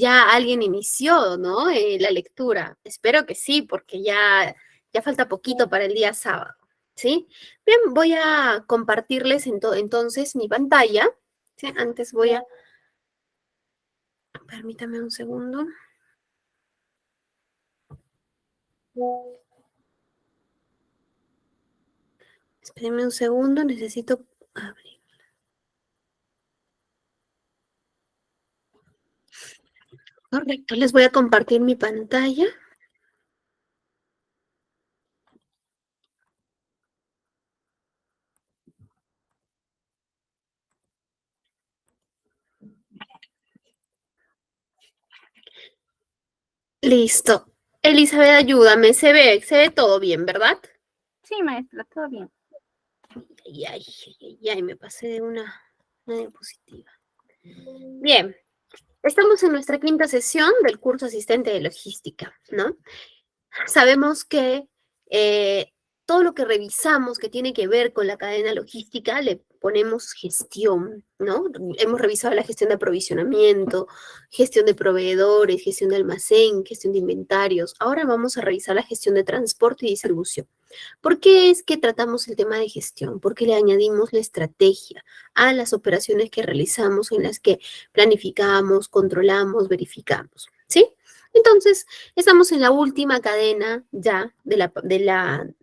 ya alguien inició, ¿no? La lectura. Espero que sí, porque ya falta poquito para el día sábado, ¿sí? Bien, voy a compartirles entonces mi pantalla, ¿sí? Antes voy a... Permítame un segundo. Espérenme un segundo, necesito abrir. Correcto, les voy a compartir mi pantalla. Listo. Elizabeth, ayúdame. Se ve todo bien, ¿verdad? Sí, maestra, todo bien. Ay, me pasé de una diapositiva. Bien, estamos en nuestra quinta sesión del curso asistente de logística, ¿no? Sabemos que todo lo que revisamos que tiene que ver con la cadena logística le ponemos gestión, ¿no? Hemos revisado la gestión de aprovisionamiento, gestión de proveedores, gestión de almacén, gestión de inventarios. Ahora vamos a revisar la gestión de transporte y distribución. ¿Por qué es que tratamos el tema de gestión? Porque le añadimos la estrategia a las operaciones que realizamos en las que planificamos, controlamos, verificamos, ¿sí? Entonces, estamos en la última cadena ya de la cadena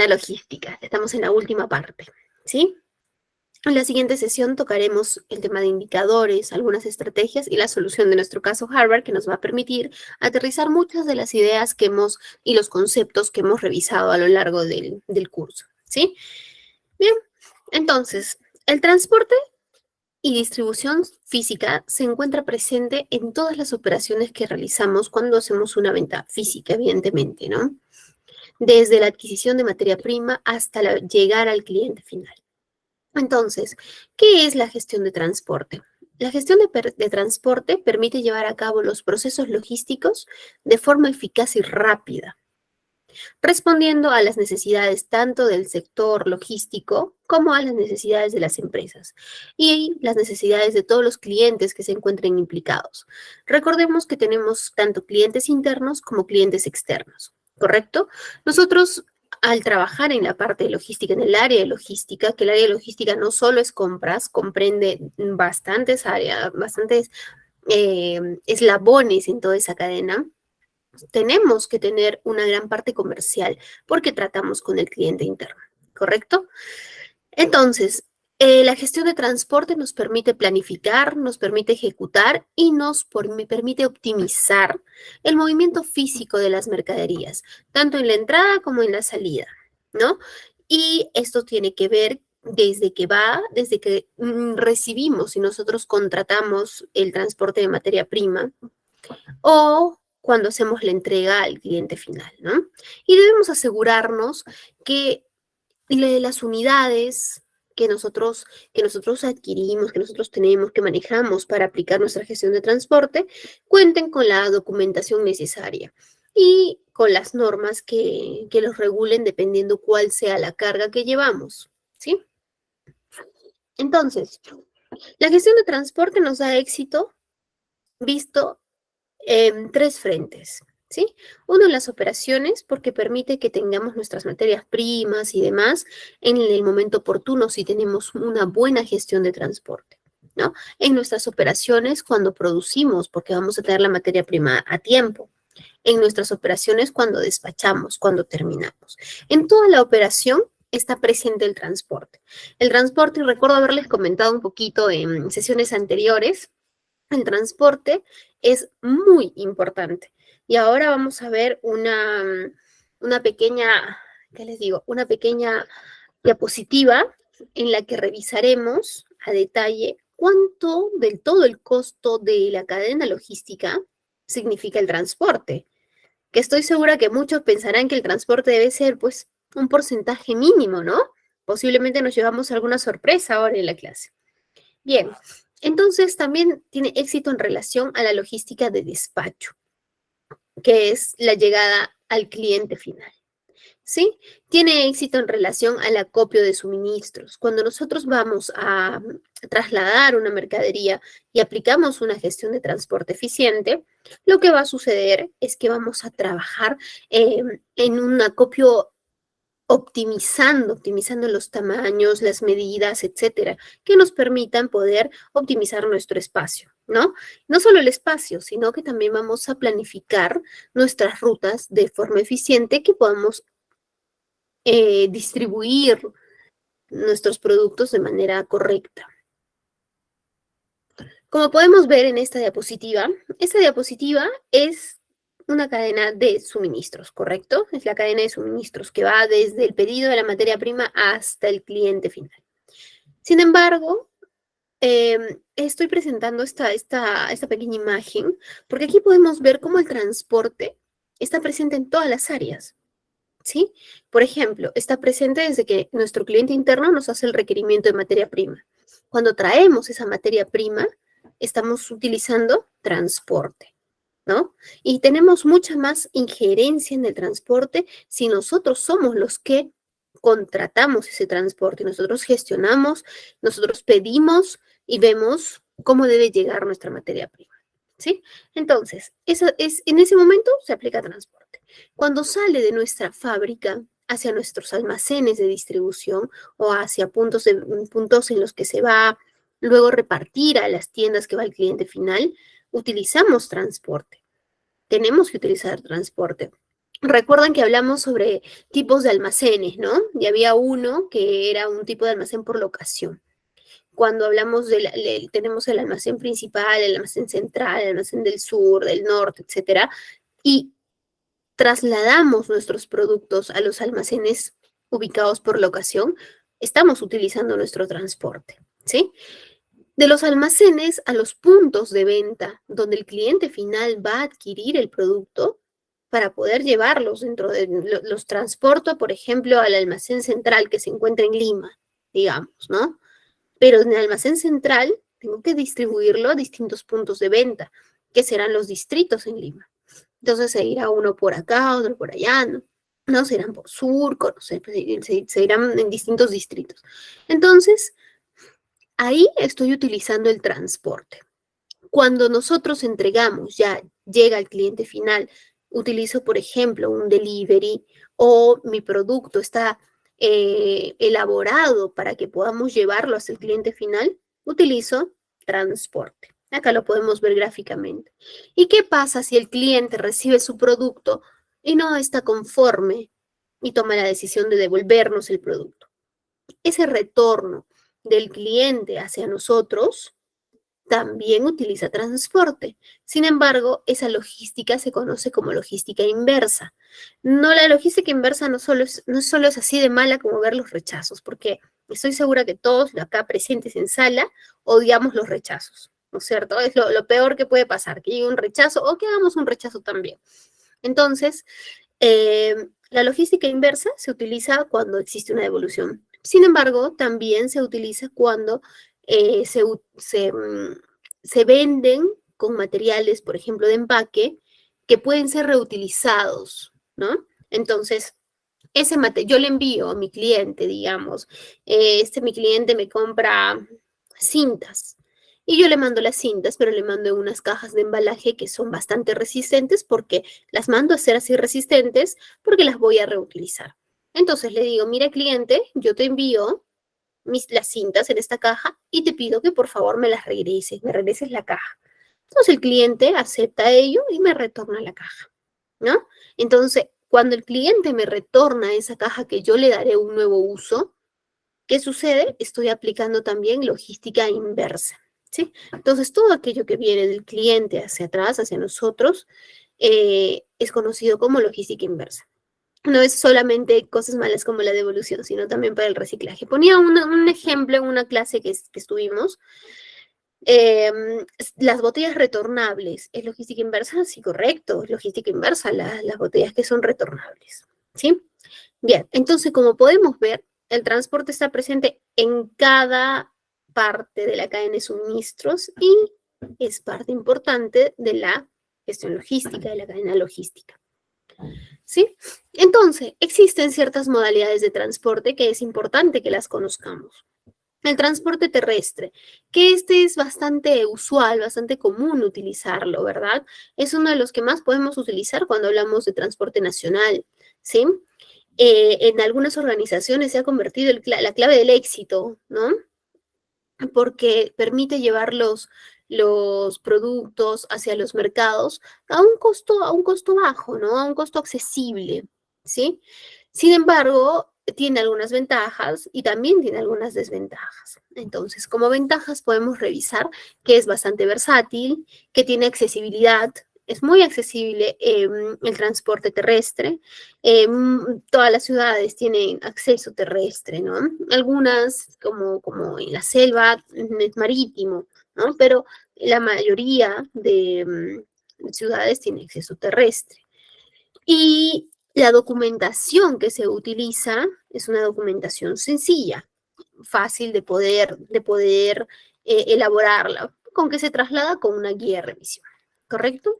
logística. Estamos en la última parte, ¿sí? En la siguiente sesión tocaremos el tema de indicadores, algunas estrategias y la solución de nuestro caso Harvard, que nos va a permitir aterrizar muchas de las ideas que hemos y los conceptos que hemos revisado a lo largo del curso, ¿sí? Bien, entonces, el transporte y distribución física se encuentra presente en todas las operaciones que realizamos cuando hacemos una venta física, evidentemente, ¿no? Desde la adquisición de materia prima hasta llegar al cliente final. Entonces, ¿qué es la gestión de transporte? La gestión de transporte permite llevar a cabo los procesos logísticos de forma eficaz y rápida, respondiendo a las necesidades tanto del sector logístico como a las necesidades de las empresas y las necesidades de todos los clientes que se encuentren implicados. Recordemos que tenemos tanto clientes internos como clientes externos, ¿correcto? Nosotros al trabajar en la parte de logística, en el área de logística, que el área de logística no solo es compras, comprende bastantes áreas, bastantes eslabones en toda esa cadena, tenemos que tener una gran parte comercial porque tratamos con el cliente interno, ¿correcto? Entonces, la gestión de transporte nos permite planificar, nos permite ejecutar y me permite optimizar el movimiento físico de las mercaderías, tanto en la entrada como en la salida, ¿no? Y esto tiene que ver desde que recibimos y nosotros contratamos el transporte de materia prima, o cuando hacemos la entrega al cliente final, ¿no? Y debemos asegurarnos que las unidades que nosotros adquirimos, que nosotros tenemos, que manejamos para aplicar nuestra gestión de transporte, cuenten con la documentación necesaria y con las normas que los regulen dependiendo cuál sea la carga que llevamos, ¿sí? Entonces, la gestión de transporte nos da éxito visto en tres frentes, ¿sí? Uno, las operaciones, porque permite que tengamos nuestras materias primas y demás en el momento oportuno si tenemos una buena gestión de transporte, ¿no? En nuestras operaciones cuando producimos, porque vamos a tener la materia prima a tiempo. En nuestras operaciones cuando despachamos, cuando terminamos. En toda la operación está presente el transporte. El transporte, y recuerdo haberles comentado un poquito en sesiones anteriores, el transporte es muy importante. Y ahora vamos a ver una pequeña, ¿qué les digo? Una pequeña diapositiva en la que revisaremos a detalle cuánto del todo el costo de la cadena logística significa el transporte. Que estoy segura que muchos pensarán que el transporte debe ser, pues, un porcentaje mínimo, ¿no? Posiblemente nos llevamos alguna sorpresa ahora en la clase. Bien, entonces también tiene éxito en relación a la logística de despacho, que es la llegada al cliente final. ¿Sí? Tiene éxito en relación al acopio de suministros. Cuando nosotros vamos trasladar una mercadería y aplicamos una gestión de transporte eficiente, lo que va a suceder es que vamos a trabajar en un acopio optimizando los tamaños, las medidas, etcétera, que nos permitan poder optimizar nuestro espacio, ¿no? No solo el espacio, sino que también vamos a planificar nuestras rutas de forma eficiente que podamos distribuir nuestros productos de manera correcta. Como podemos ver en esta diapositiva es una cadena de suministros, ¿correcto? Es la cadena de suministros que va desde el pedido de la materia prima hasta el cliente final. Sin embargo, estoy presentando esta pequeña imagen porque aquí podemos ver cómo el transporte está presente en todas las áreas, ¿sí? Por ejemplo, está presente desde que nuestro cliente interno nos hace el requerimiento de materia prima. Cuando traemos esa materia prima, estamos utilizando transporte, ¿no? Y tenemos mucha más injerencia en el transporte si nosotros somos los que contratamos ese transporte, nosotros gestionamos, nosotros pedimos y vemos cómo debe llegar nuestra materia prima, ¿sí? Entonces, en ese momento se aplica transporte. Cuando sale de nuestra fábrica hacia nuestros almacenes de distribución o hacia puntos en los que se va luego repartir a las tiendas que va el cliente final, utilizamos transporte. Tenemos que utilizar transporte. Recuerdan que hablamos sobre tipos de almacenes, ¿no? Y había uno que era un tipo de almacén por locación. Cuando hablamos tenemos el almacén principal, el almacén central, el almacén del sur, del norte, etcétera, y trasladamos nuestros productos a los almacenes ubicados por locación, estamos utilizando nuestro transporte, ¿sí? De los almacenes a los puntos de venta, donde el cliente final va a adquirir el producto para poder llevarlos dentro de los transporto, por ejemplo, al almacén central que se encuentra en Lima, digamos, ¿no? Pero en el almacén central tengo que distribuirlo a distintos puntos de venta, que serán los distritos en Lima. Entonces se irá uno por acá, otro por allá, ¿no? No, se irán por Surco, no sé, se irán en distintos distritos. Entonces, ahí estoy utilizando el transporte. Cuando nosotros entregamos, ya llega al cliente final, utilizo, por ejemplo, un delivery o mi producto está elaborado para que podamos llevarlo hasta el cliente final, utilizo transporte. Acá lo podemos ver gráficamente. ¿Y qué pasa si el cliente recibe su producto y no está conforme y toma la decisión de devolvernos el producto? Ese retorno del cliente hacia nosotros también utiliza transporte. Sin embargo, esa logística se conoce como logística inversa. No, la logística inversa no solo es así de mala como ver los rechazos, porque estoy segura que todos acá presentes en sala odiamos los rechazos, ¿no es cierto? Es lo peor que puede pasar, que llegue un rechazo o que hagamos un rechazo también. Entonces, la logística inversa se utiliza cuando existe una devolución. Sin embargo, también se utiliza cuando se venden con materiales, por ejemplo, de empaque, que pueden ser reutilizados, ¿no? Entonces, yo le envío a mi cliente, digamos, mi cliente me compra cintas y yo le mando las cintas, pero le mando en unas cajas de embalaje que son bastante resistentes porque las mando a ser así resistentes porque las voy a reutilizar. Entonces le digo, mira cliente, yo te envío las cintas en esta caja y te pido que por favor me regreses la caja. Entonces el cliente acepta ello y me retorna la caja, ¿no? Entonces, cuando el cliente me retorna esa caja que yo le daré un nuevo uso, ¿qué sucede? Estoy aplicando también logística inversa, ¿sí? Entonces, todo aquello que viene del cliente hacia atrás, hacia nosotros, es conocido como logística inversa. No es solamente cosas malas como la devolución, sino también para el reciclaje. Ponía un ejemplo en una clase que estuvimos. Las botellas retornables, ¿es logística inversa? Sí, correcto, es logística inversa, las botellas que son retornables, ¿sí? Bien, entonces, como podemos ver, el transporte está presente en cada parte de la cadena de suministros y es parte importante de la gestión logística, de la cadena logística. ¿Sí? Entonces, existen ciertas modalidades de transporte que es importante que las conozcamos. El transporte terrestre, que este es bastante usual, bastante común utilizarlo, ¿verdad? Es uno de los que más podemos utilizar cuando hablamos de transporte nacional, ¿sí? En algunas organizaciones se ha convertido la clave del éxito, ¿no? Porque permite llevar los productos hacia los mercados a un costo bajo, ¿no? A un costo accesible, ¿sí? Sin embargo, tiene algunas ventajas y también tiene algunas desventajas. Entonces, como ventajas podemos revisar que es bastante versátil, que tiene accesibilidad, es muy accesible el transporte terrestre. Todas las ciudades tienen acceso terrestre, ¿no? Algunas, como en la selva, es marítimo, ¿no? Pero la mayoría de ciudades tienen acceso terrestre. Y la documentación que se utiliza es una documentación sencilla, fácil de poder elaborarla, con que se traslada con una guía de revisión, ¿correcto?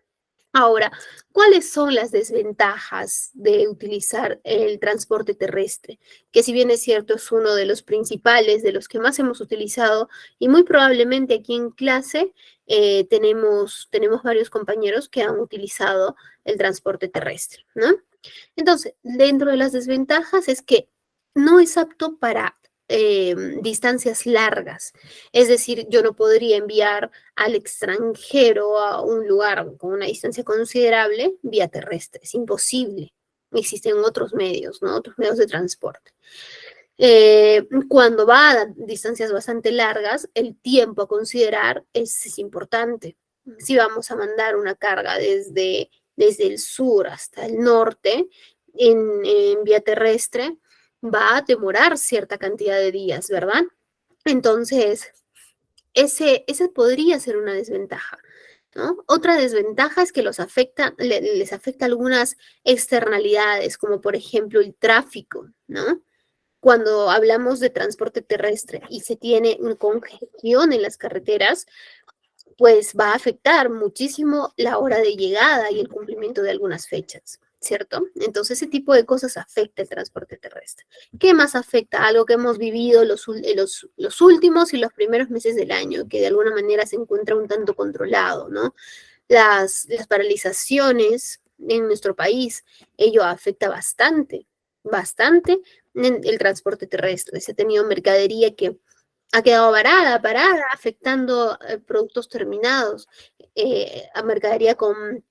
Ahora, ¿cuáles son las desventajas de utilizar el transporte terrestre? Que si bien es cierto, es uno de los principales, de los que más hemos utilizado, y muy probablemente aquí en clase tenemos varios compañeros que han utilizado el transporte terrestre, ¿no? Entonces, dentro de las desventajas es que no es apto para distancias largas. Es decir, yo no podría enviar al extranjero a un lugar con una distancia considerable vía terrestre. Es imposible. Existen otros medios, ¿no? Otros medios de transporte. Cuando va a distancias bastante largas, el tiempo a considerar es importante. Si vamos a mandar una carga desde el sur hasta el norte en vía terrestre, va a demorar cierta cantidad de días, ¿verdad? Entonces, ese podría ser una desventaja, ¿no? Otra desventaja es que les afecta algunas externalidades, como por ejemplo el tráfico, ¿no? Cuando hablamos de transporte terrestre y se tiene una congestión en las carreteras, pues va a afectar muchísimo la hora de llegada y el cumplimiento de algunas fechas, ¿cierto? Entonces ese tipo de cosas afecta el transporte terrestre. ¿Qué más afecta? Algo que hemos vivido los últimos y los primeros meses del año, que de alguna manera se encuentra un tanto controlado, ¿no? Las paralizaciones en nuestro país, ello afecta bastante en el transporte terrestre. Se ha tenido mercadería que ha quedado parada, afectando productos terminados, a mercadería con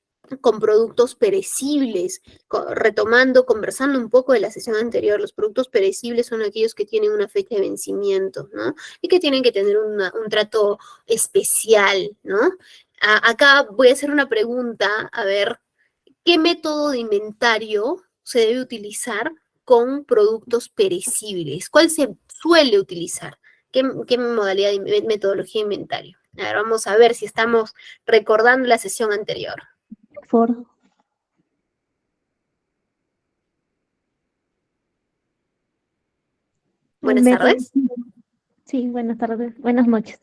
productos perecibles. Retomando, conversando un poco de la sesión anterior, los productos perecibles son aquellos que tienen una fecha de vencimiento, ¿no? Y que tienen que tener un trato especial, ¿no? Acá voy a hacer una pregunta, a ver, ¿qué método de inventario se debe utilizar con productos perecibles? ¿Cuál se suele utilizar? ¿Qué modalidad de metodología de inventario? A ver, vamos a ver si estamos recordando la sesión anterior. For. Buenas tardes. Sí, buenas tardes. Buenas noches.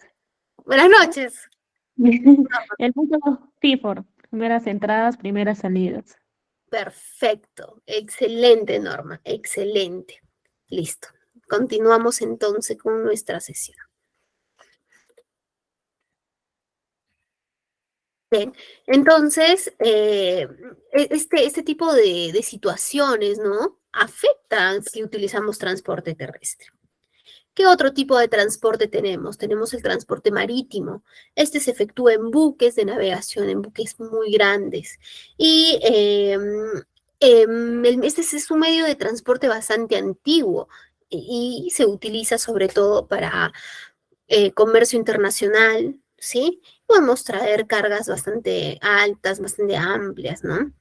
Buenas noches. El método FIFOR. Primeras entradas, primeras salidas. Perfecto. Excelente, Norma. Excelente. Listo. Continuamos entonces con nuestra sesión. Bien, entonces, este tipo de situaciones, ¿no? Afectan si utilizamos transporte terrestre. ¿Qué otro tipo de transporte tenemos? Tenemos el transporte marítimo. Este se efectúa en buques de navegación, en buques muy grandes. Y este es un medio de transporte bastante antiguo y se utiliza sobre todo para comercio internacional, ¿sí? Podemos traer cargas bastante altas, bastante amplias, ¿no?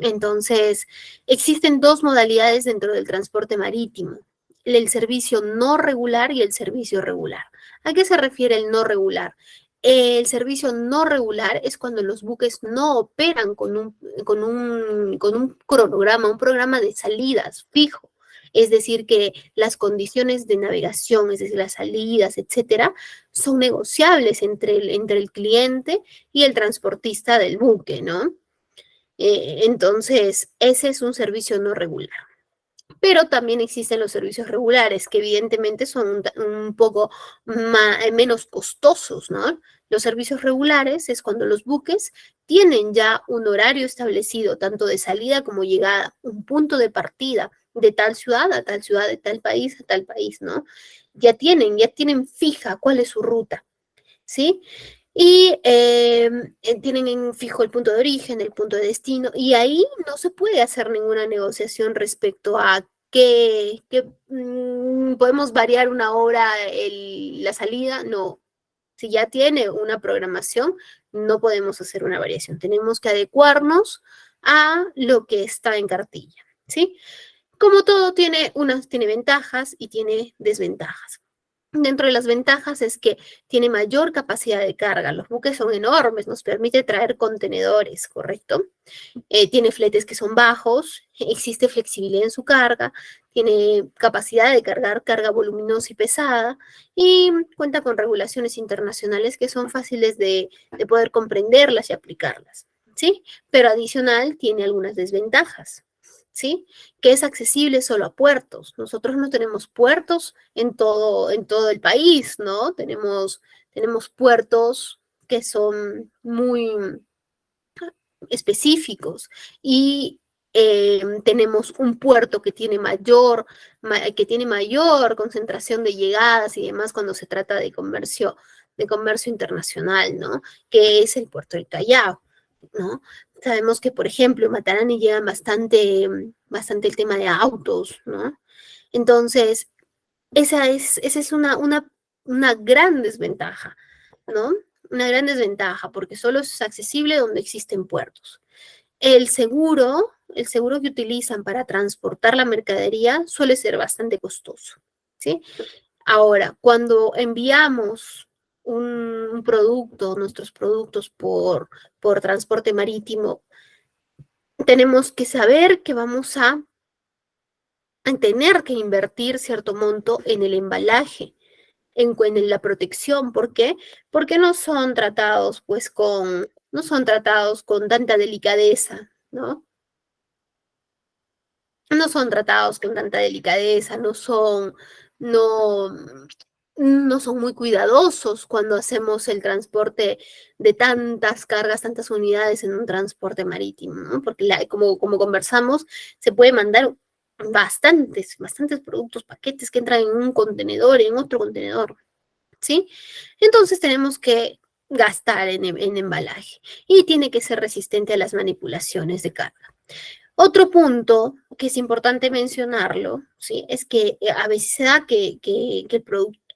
Entonces, existen dos modalidades dentro del transporte marítimo, el servicio no regular y el servicio regular. ¿A qué se refiere el no regular? El servicio no regular es cuando los buques no operan con un cronograma, un programa de salidas fijo. Es decir, que las condiciones de navegación, es decir, las salidas, etcétera, son negociables entre el cliente y el transportista del buque, ¿no? Entonces, ese es un servicio no regular. pero también existen los servicios regulares, que evidentemente son un poco menos costosos, ¿no? Los servicios regulares es cuando los buques tienen ya un horario establecido, tanto de salida como llegada, un punto de partida de tal ciudad a tal ciudad, de tal país a tal país, ¿no? Ya tienen fija cuál es su ruta, ¿sí? Y tienen en fijo el punto de origen, el punto de destino, y ahí no se puede hacer ninguna negociación respecto a que podemos variar una hora la salida, no. Si ya tiene una programación, no podemos hacer una variación. Tenemos que adecuarnos a lo que está en cartilla, ¿sí? Como todo tiene ventajas y tiene desventajas. Dentro de las ventajas es que tiene mayor capacidad de carga. Los buques son enormes, nos permite traer contenedores, ¿correcto? Tiene fletes que son bajos, existe flexibilidad en su carga, tiene capacidad de cargar carga voluminosa y pesada y cuenta con regulaciones internacionales que son fáciles de poder comprenderlas y aplicarlas, ¿sí? Pero adicional tiene algunas desventajas. ¿Sí? Que es accesible solo a puertos. Nosotros no tenemos puertos en todo el país, ¿no? Tenemos puertos que son muy específicos y tenemos un puerto que tiene mayor concentración de llegadas y demás cuando se trata de comercio internacional, ¿no? Que es el puerto del Callao, ¿no? Sabemos que, por ejemplo, en Matarani llegan bastante el tema de autos, ¿no? Entonces, esa es una gran desventaja, ¿no? Una gran desventaja, porque solo es accesible donde existen puertos. El seguro que utilizan para transportar la mercadería suele ser bastante costoso, ¿sí? Ahora, cuando enviamos un producto, nuestros productos por transporte marítimo, tenemos que saber que vamos a tener que invertir cierto monto en el embalaje, en la protección. ¿Por qué? Porque no son tratados con tanta delicadeza, ¿no? No son tratados con tanta delicadeza, no, no son muy cuidadosos cuando hacemos el transporte de tantas cargas, tantas unidades en un transporte marítimo, ¿no? Porque como conversamos, se puede mandar bastantes productos, paquetes que entran en un contenedor, en otro contenedor, ¿sí? Entonces tenemos que gastar en embalaje y tiene que ser resistente a las manipulaciones de carga. Otro punto que es importante mencionarlo, ¿sí? Es que a veces se da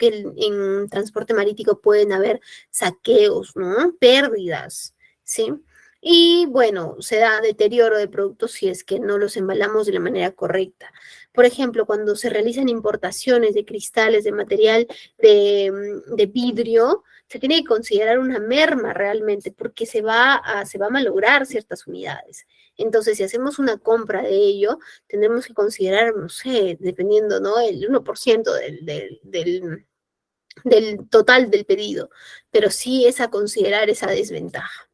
en transporte marítimo pueden haber saqueos, ¿no? Pérdidas, ¿sí? Y bueno, se da deterioro de productos si es que no los embalamos de la manera correcta. Por ejemplo, cuando se realizan importaciones de cristales, de material de vidrio, se tiene que considerar una merma realmente porque se va a malograr ciertas unidades. Entonces, si hacemos una compra de ello, tendremos que considerar, no sé, dependiendo, ¿no? El 1% del total del pedido, pero sí es a considerar esa desventaja.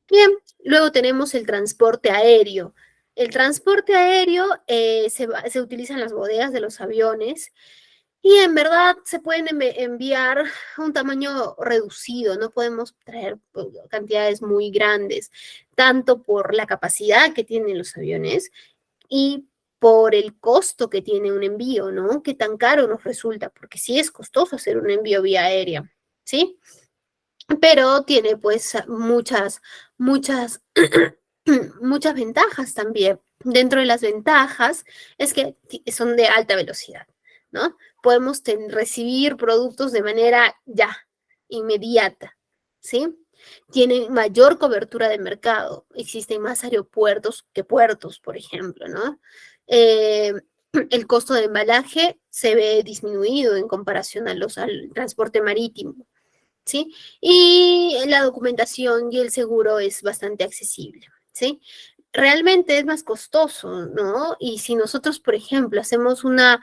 Bien, luego tenemos el transporte aéreo. El transporte aéreo se utiliza en las bodegas de los aviones y en verdad se pueden enviar a un tamaño reducido, no podemos traer cantidades muy grandes, tanto por la capacidad que tienen los aviones y por el costo que tiene un envío, ¿no? Qué tan caro nos resulta, porque sí es costoso hacer un envío vía aérea, ¿sí? Pero tiene pues muchas, muchas ventajas también. Dentro de las ventajas es que son de alta velocidad, ¿no? Podemos recibir productos de manera ya, inmediata, ¿sí? Tienen mayor cobertura de mercado. Existen más aeropuertos que puertos, por ejemplo, ¿no? El costo de embalaje se ve disminuido en comparación al transporte marítimo, ¿sí? Y la documentación y el seguro es bastante accesible, ¿sí? Realmente es más costoso, ¿no? Y si nosotros, por ejemplo, hacemos una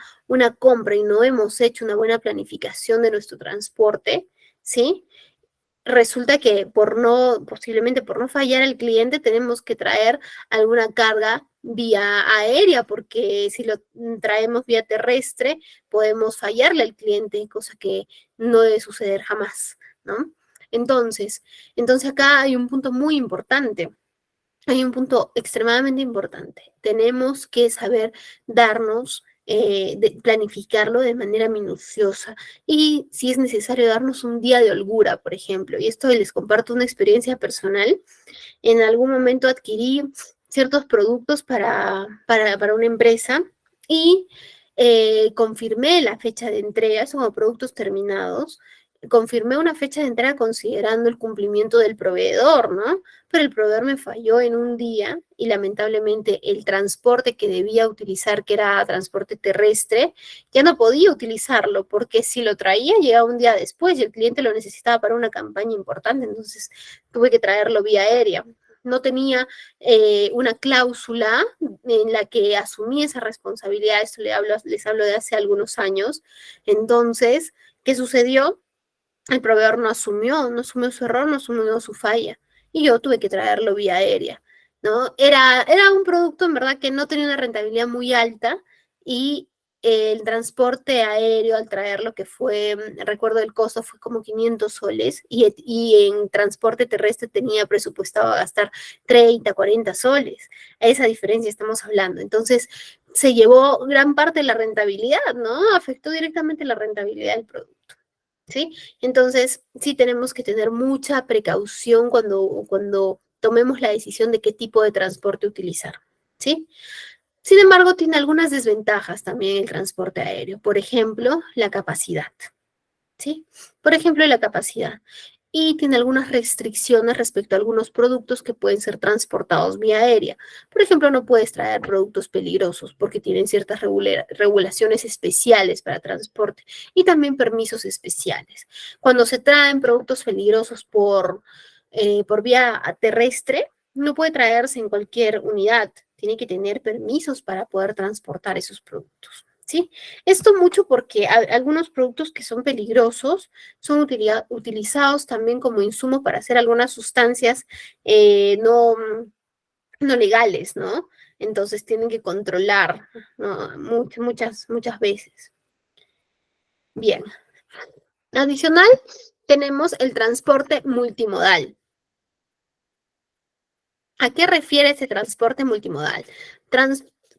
compra y no hemos hecho una buena planificación de nuestro transporte, ¿sí? Resulta que posiblemente por no fallar al cliente, tenemos que traer alguna carga vía aérea, porque si lo traemos vía terrestre, podemos fallarle al cliente, cosa que no debe suceder jamás, ¿no? Entonces, acá hay un punto muy importante. Hay un punto extremadamente importante. Tenemos que saber darnos, planificarlo de manera minuciosa y si es necesario darnos un día de holgura, por ejemplo. Y esto les comparto una experiencia personal. En algún momento adquirí ciertos productos para una empresa y confirmé la fecha de entrega, son productos terminados. Confirmé una fecha de entrega considerando el cumplimiento del proveedor, ¿no? Pero el proveedor me falló en un día y lamentablemente el transporte que debía utilizar, que era transporte terrestre, ya no podía utilizarlo porque si lo traía llegaba un día después y el cliente lo necesitaba para una campaña importante, entonces tuve que traerlo vía aérea. No tenía una cláusula en la que asumí esa responsabilidad, esto les hablo de hace algunos años. Entonces, ¿qué sucedió? El proveedor no asumió su error, no asumió su falla. Y yo tuve que traerlo vía aérea, ¿no? Era un producto, en verdad, que no tenía una rentabilidad muy alta y el transporte aéreo al traerlo, que fue, recuerdo el costo, fue como 500 soles y en transporte terrestre tenía presupuestado a gastar 30, 40 soles. A esa diferencia estamos hablando. Entonces, se llevó gran parte de la rentabilidad, ¿no? Afectó directamente la rentabilidad del producto. ¿Sí? Entonces, sí tenemos que tener mucha precaución cuando tomemos la decisión de qué tipo de transporte utilizar, ¿sí? Sin embargo, tiene algunas desventajas también el transporte aéreo. Por ejemplo, la capacidad, ¿sí? Por ejemplo, la capacidad. Y tiene algunas restricciones respecto a algunos productos que pueden ser transportados vía aérea. Por ejemplo, no puedes traer productos peligrosos porque tienen ciertas regulaciones especiales para transporte y también permisos especiales. Cuando se traen productos peligrosos por vía terrestre, no puede traerse en cualquier unidad. Tiene que tener permisos para poder transportar esos productos. ¿Sí? Esto mucho porque algunos productos que son peligrosos son utilizados también como insumo para hacer algunas sustancias no legales, ¿no? Entonces tienen que controlar, ¿no? Muchas veces. Bien. Adicional, tenemos el transporte multimodal. ¿A qué refiere ese transporte multimodal?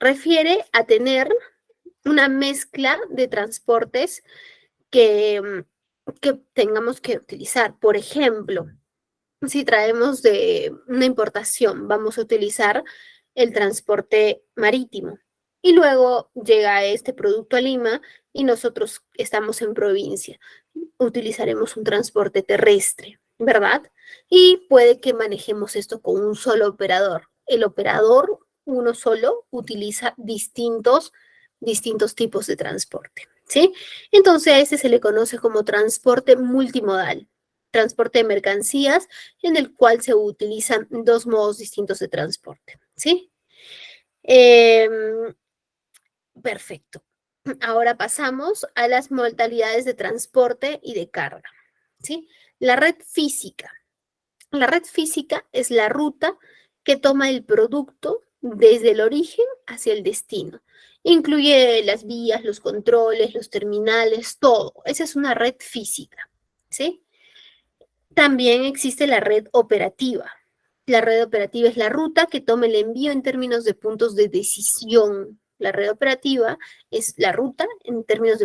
Refiere a tener una mezcla de transportes que tengamos que utilizar. Por ejemplo, si traemos de una importación, vamos a utilizar el transporte marítimo. Y luego llega este producto a Lima y nosotros estamos en provincia. Utilizaremos un transporte terrestre, ¿verdad? Y puede que manejemos esto con un solo operador. El operador, uno solo, utiliza distintos tipos de transporte, ¿sí? Entonces a este se le conoce como transporte multimodal, transporte de mercancías, en el cual se utilizan dos modos distintos de transporte, ¿sí? Perfecto. Ahora pasamos a las modalidades de transporte y de carga, ¿sí? La red física. La red física es la ruta que toma el producto desde el origen hacia el destino. Incluye las vías, los controles, los terminales, todo. Esa es una red física, ¿sí? También existe la red operativa. La red operativa es la ruta que toma el envío en términos de puntos de decisión. La red operativa es la ruta en términos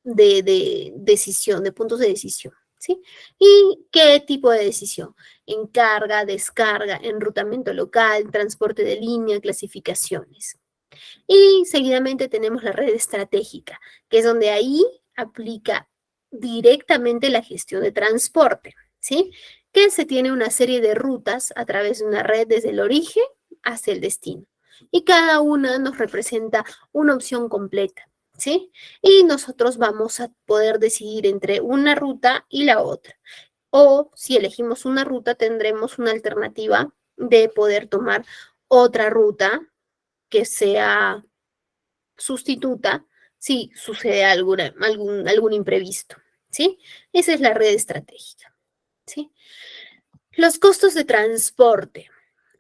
de decisión, de puntos de decisión, ¿sí? ¿Y qué tipo de decisión? Encarga, descarga, enrutamiento local, transporte de línea, clasificaciones. Y seguidamente tenemos la red estratégica, que es donde ahí aplica directamente la gestión de transporte, ¿sí? Que se tiene una serie de rutas a través de una red desde el origen hacia el destino. Y cada una nos representa una opción completa, ¿sí? Y nosotros vamos a poder decidir entre una ruta y la otra. O si elegimos una ruta, tendremos una alternativa de poder tomar otra ruta que sea sustituta si sucede algún imprevisto, ¿sí? Esa es la red estratégica, ¿sí? Los costos de transporte.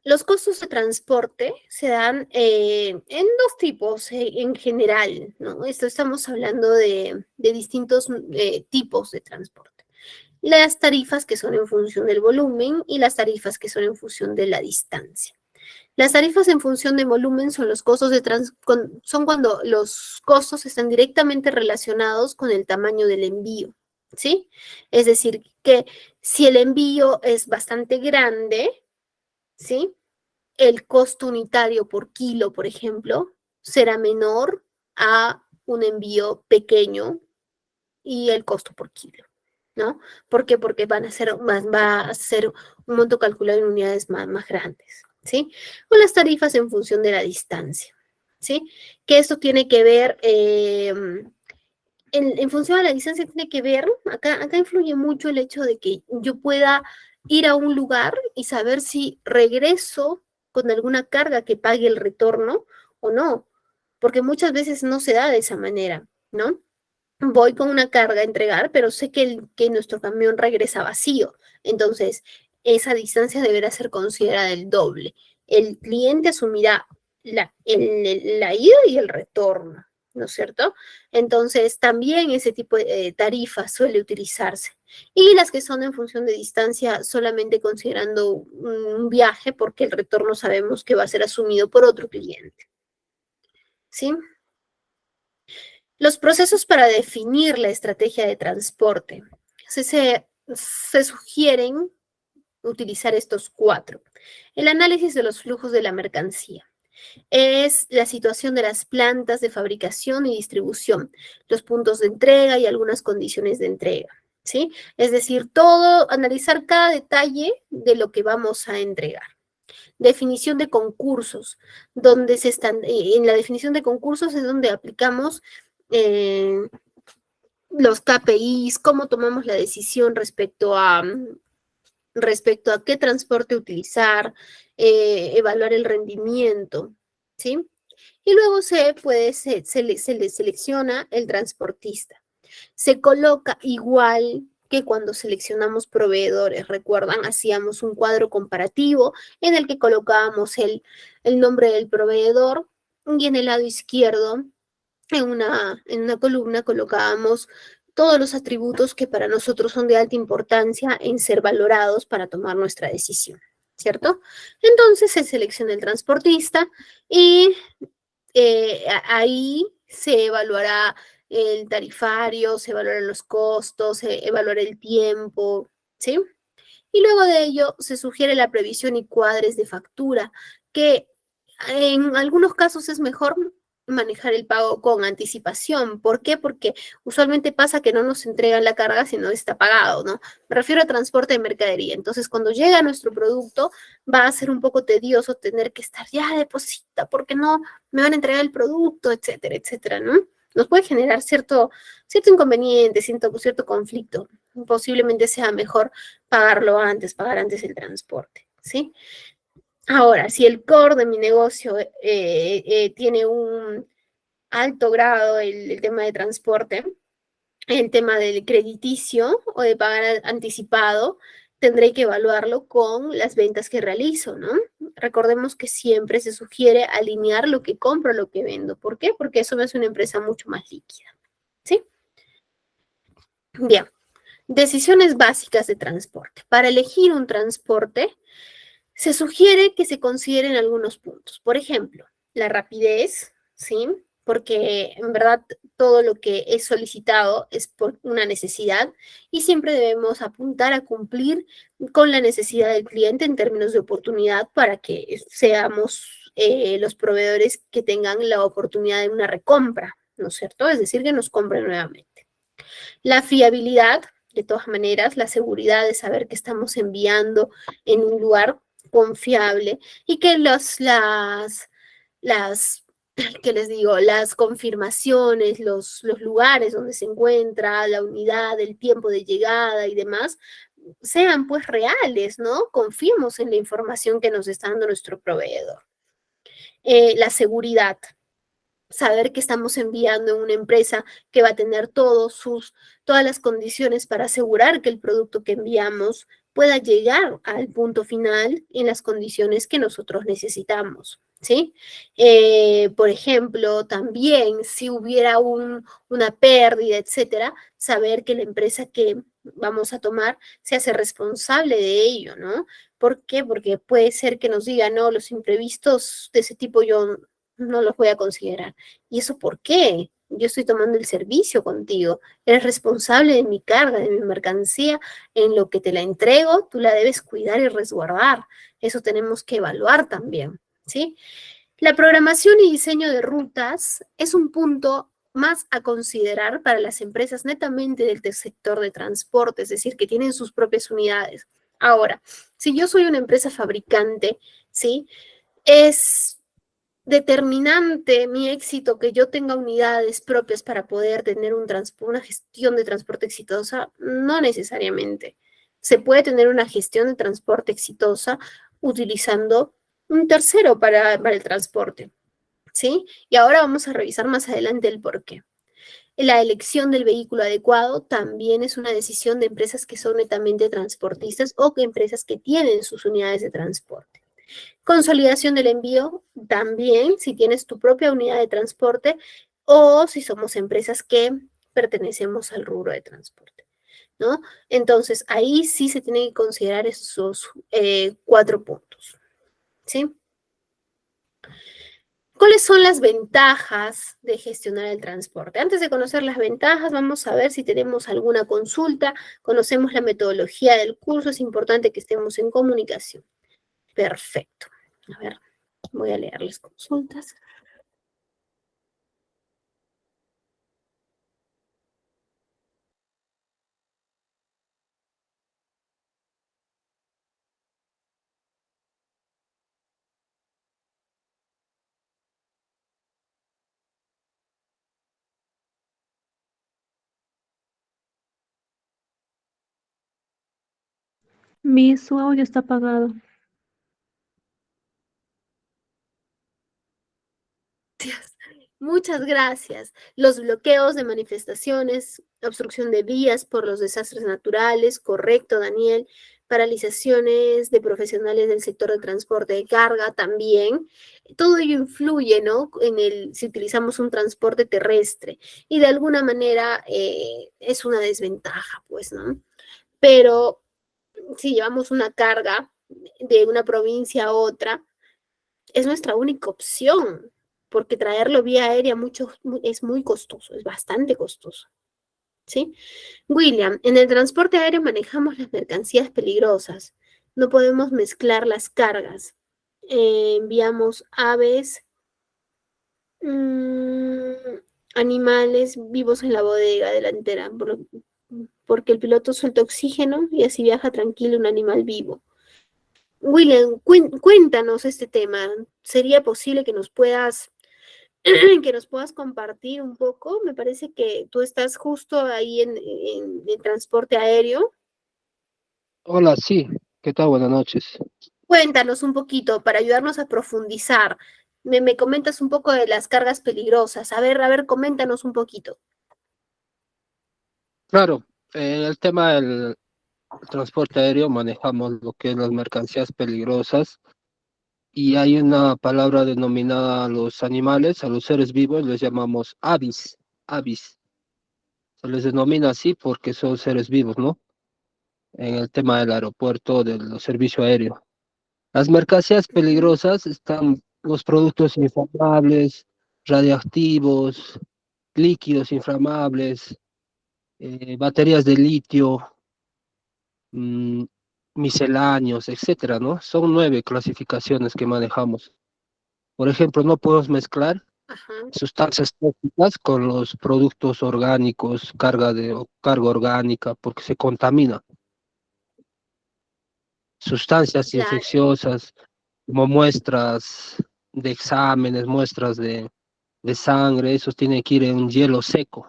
Los costos de transporte se dan en dos tipos en general, ¿no? Estamos hablando de distintos tipos de transporte. Las tarifas que son en función del volumen y las tarifas que son en función de la distancia. Las tarifas en función de volumen son los costos son cuando los costos están directamente relacionados con el tamaño del envío, ¿sí? Es decir, que si el envío es bastante grande, ¿sí? El costo unitario por kilo, por ejemplo, será menor a un envío pequeño y el costo por kilo, ¿no? ¿Por qué? Porque va a ser un monto calculado en unidades más grandes, ¿sí? O las tarifas en función de la distancia, ¿sí? Que esto tiene que ver, en función de la distancia tiene que ver, acá influye mucho el hecho de que yo pueda ir a un lugar y saber si regreso con alguna carga que pague el retorno o no, porque muchas veces no se da de esa manera, ¿no? Voy con una carga a entregar, pero sé que nuestro camión regresa vacío. Entonces, esa distancia deberá ser considerada el doble. El cliente asumirá la ida y el retorno, ¿no es cierto? Entonces, también ese tipo de tarifa suele utilizarse. Y las que son en función de distancia, solamente considerando un viaje, porque el retorno sabemos que va a ser asumido por otro cliente. ¿Sí? Los procesos para definir la estrategia de transporte. Se sugieren utilizar estos 4. El análisis de los flujos de la mercancía. Es la situación de las plantas de fabricación y distribución, los puntos de entrega y algunas condiciones de entrega, ¿sí? Es decir, analizar cada detalle de lo que vamos a entregar. Definición de concursos, en la definición de concursos es donde aplicamos los KPIs, cómo tomamos la decisión respecto a qué transporte utilizar, evaluar el rendimiento, ¿sí? Y luego se le selecciona el transportista. Se coloca igual que cuando seleccionamos proveedores. Recuerdan, hacíamos un cuadro comparativo en el que colocábamos el nombre del proveedor y en el lado izquierdo, en una columna, colocábamos todos los atributos que para nosotros son de alta importancia en ser valorados para tomar nuestra decisión, ¿cierto? Entonces se selecciona el transportista y ahí se evaluará el tarifario, se evaluarán los costos, se evaluará el tiempo, ¿sí? Y luego de ello se sugiere la previsión y cuadres de factura, que en algunos casos es mejor manejar el pago con anticipación. ¿Por qué? Porque usualmente pasa que no nos entregan la carga si no está pagado, ¿no? Me refiero a transporte de mercadería. Entonces, cuando llega nuestro producto, va a ser un poco tedioso tener que estar ya deposita porque no me van a entregar el producto, etcétera, etcétera, ¿no? Nos puede generar cierto inconveniente, cierto conflicto. Posiblemente sea mejor pagar antes el transporte, ¿sí? Ahora, si el core de mi negocio tiene un alto grado el tema de transporte, el tema del crediticio o de pagar anticipado, tendré que evaluarlo con las ventas que realizo, ¿no? Recordemos que siempre se sugiere alinear lo que compro a lo que vendo. ¿Por qué? Porque eso me hace una empresa mucho más líquida, ¿sí? Bien. Decisiones básicas de transporte. Para elegir un transporte, se sugiere que se consideren algunos puntos. Por ejemplo, la rapidez, ¿sí? Porque en verdad todo lo que es solicitado es por una necesidad y siempre debemos apuntar a cumplir con la necesidad del cliente en términos de oportunidad para que seamos los proveedores que tengan la oportunidad de una recompra, ¿no es cierto? Es decir, que nos compren nuevamente. La fiabilidad, de todas maneras, la seguridad de saber que estamos enviando en un lugar confiable y que ¿qué les digo? Las confirmaciones, los lugares donde se encuentra, la unidad, el tiempo de llegada y demás, sean pues reales, ¿no? Confiemos en la información que nos está dando nuestro proveedor. La seguridad, saber que estamos enviando en una empresa que va a tener todas las condiciones para asegurar que el producto que enviamos pueda llegar al punto final en las condiciones que nosotros necesitamos, ¿sí? Por ejemplo, también si hubiera una pérdida, etcétera, saber que la empresa que vamos a tomar se hace responsable de ello, ¿no? ¿Por qué? Porque puede ser que nos diga, no, los imprevistos de ese tipo yo no los voy a considerar. ¿Y eso por qué? Yo estoy tomando el servicio contigo. Eres responsable de mi carga, de mi mercancía. En lo que te la entrego, tú la debes cuidar y resguardar. Eso tenemos que evaluar también, ¿sí? La programación y diseño de rutas es un punto más a considerar para las empresas netamente del sector de transporte, es decir, que tienen sus propias unidades. Ahora, si yo soy una empresa fabricante, ¿sí? Es determinante mi éxito que yo tenga unidades propias para poder tener una gestión de transporte exitosa. No necesariamente. Se puede tener una gestión de transporte exitosa utilizando un tercero para el transporte, ¿sí? Y ahora vamos a revisar más adelante el por qué. La elección del vehículo adecuado también es una decisión de empresas que son netamente transportistas o que empresas que tienen sus unidades de transporte. Consolidación del envío también, si tienes tu propia unidad de transporte o si somos empresas que pertenecemos al rubro de transporte, ¿no? Entonces, ahí sí se tienen que considerar esos 4 puntos, ¿sí? ¿Cuáles son las ventajas de gestionar el transporte? Antes de conocer las ventajas, vamos a ver si tenemos alguna consulta, conocemos la metodología del curso, es importante que estemos en comunicación. Perfecto. A ver, voy a leer las consultas. Su audio está apagado. Muchas gracias. Los bloqueos de manifestaciones, obstrucción de vías por los desastres naturales, correcto, Daniel. Paralizaciones de profesionales del sector de transporte de carga también. Todo ello influye, ¿no? Si utilizamos un transporte terrestre y de alguna manera es una desventaja, pues, ¿no? Pero si llevamos una carga de una provincia a otra, es nuestra única opción, porque traerlo vía aérea es muy costoso, es bastante costoso, ¿sí? William, en el transporte aéreo manejamos las mercancías peligrosas, no podemos mezclar las cargas. Enviamos aves, mmm, animales vivos en la bodega delantera, porque el piloto suelta oxígeno y así viaja tranquilo un animal vivo. William, cuéntanos este tema. ¿Sería posible que nos puedas compartir un poco? Me parece que tú estás justo ahí en el transporte aéreo. Hola, sí, ¿qué tal? Buenas noches. Cuéntanos un poquito para ayudarnos a profundizar. Me comentas un poco de las cargas peligrosas. A ver, coméntanos un poquito. Claro, en el tema del transporte aéreo manejamos lo que es las mercancías peligrosas y hay una palabra denominada a los animales, a los seres vivos, les llamamos avis, avis. Se les denomina así porque son seres vivos, ¿no? En el tema del aeropuerto, del servicio aéreo. Las mercancías peligrosas están los productos inflamables, radiactivos, líquidos inflamables, baterías de litio, mm, misceláneos, etcétera, ¿no? Son 9 clasificaciones que manejamos. Por ejemplo, no podemos mezclar Ajá, sustancias tóxicas con los productos orgánicos, carga orgánica, porque se contamina. Sustancias claro. infecciosas, como muestras de exámenes, muestras de sangre, esos tienen que ir en un hielo seco.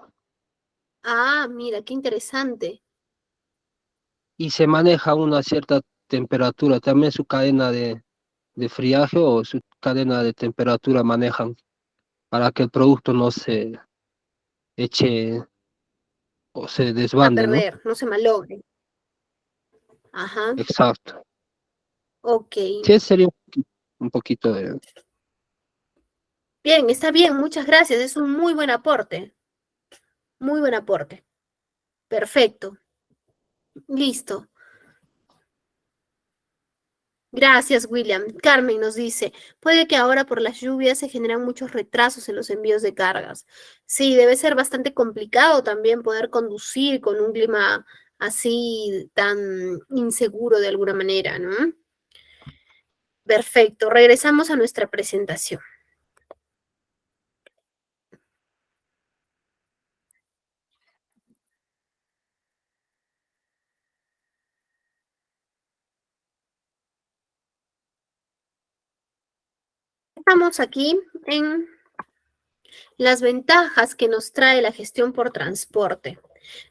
Ah, mira, qué interesante. Y se maneja una cierta temperatura, también su cadena de friaje o su cadena de temperatura manejan para que el producto no se eche o se A desbande, ¿no? perder, no se malogre. Ajá, Exacto. ok. Sí, ese sería un poquito de... Bien, está bien, muchas gracias. Es un muy buen aporte. Muy buen aporte. Perfecto. Listo. Gracias, William. Carmen nos dice, puede que ahora por las lluvias se generan muchos retrasos en los envíos de cargas. Sí, debe ser bastante complicado también poder conducir con un clima así tan inseguro de alguna manera, ¿no? Perfecto. Regresamos a nuestra presentación. Estamos aquí en las ventajas que nos trae la gestión por transporte.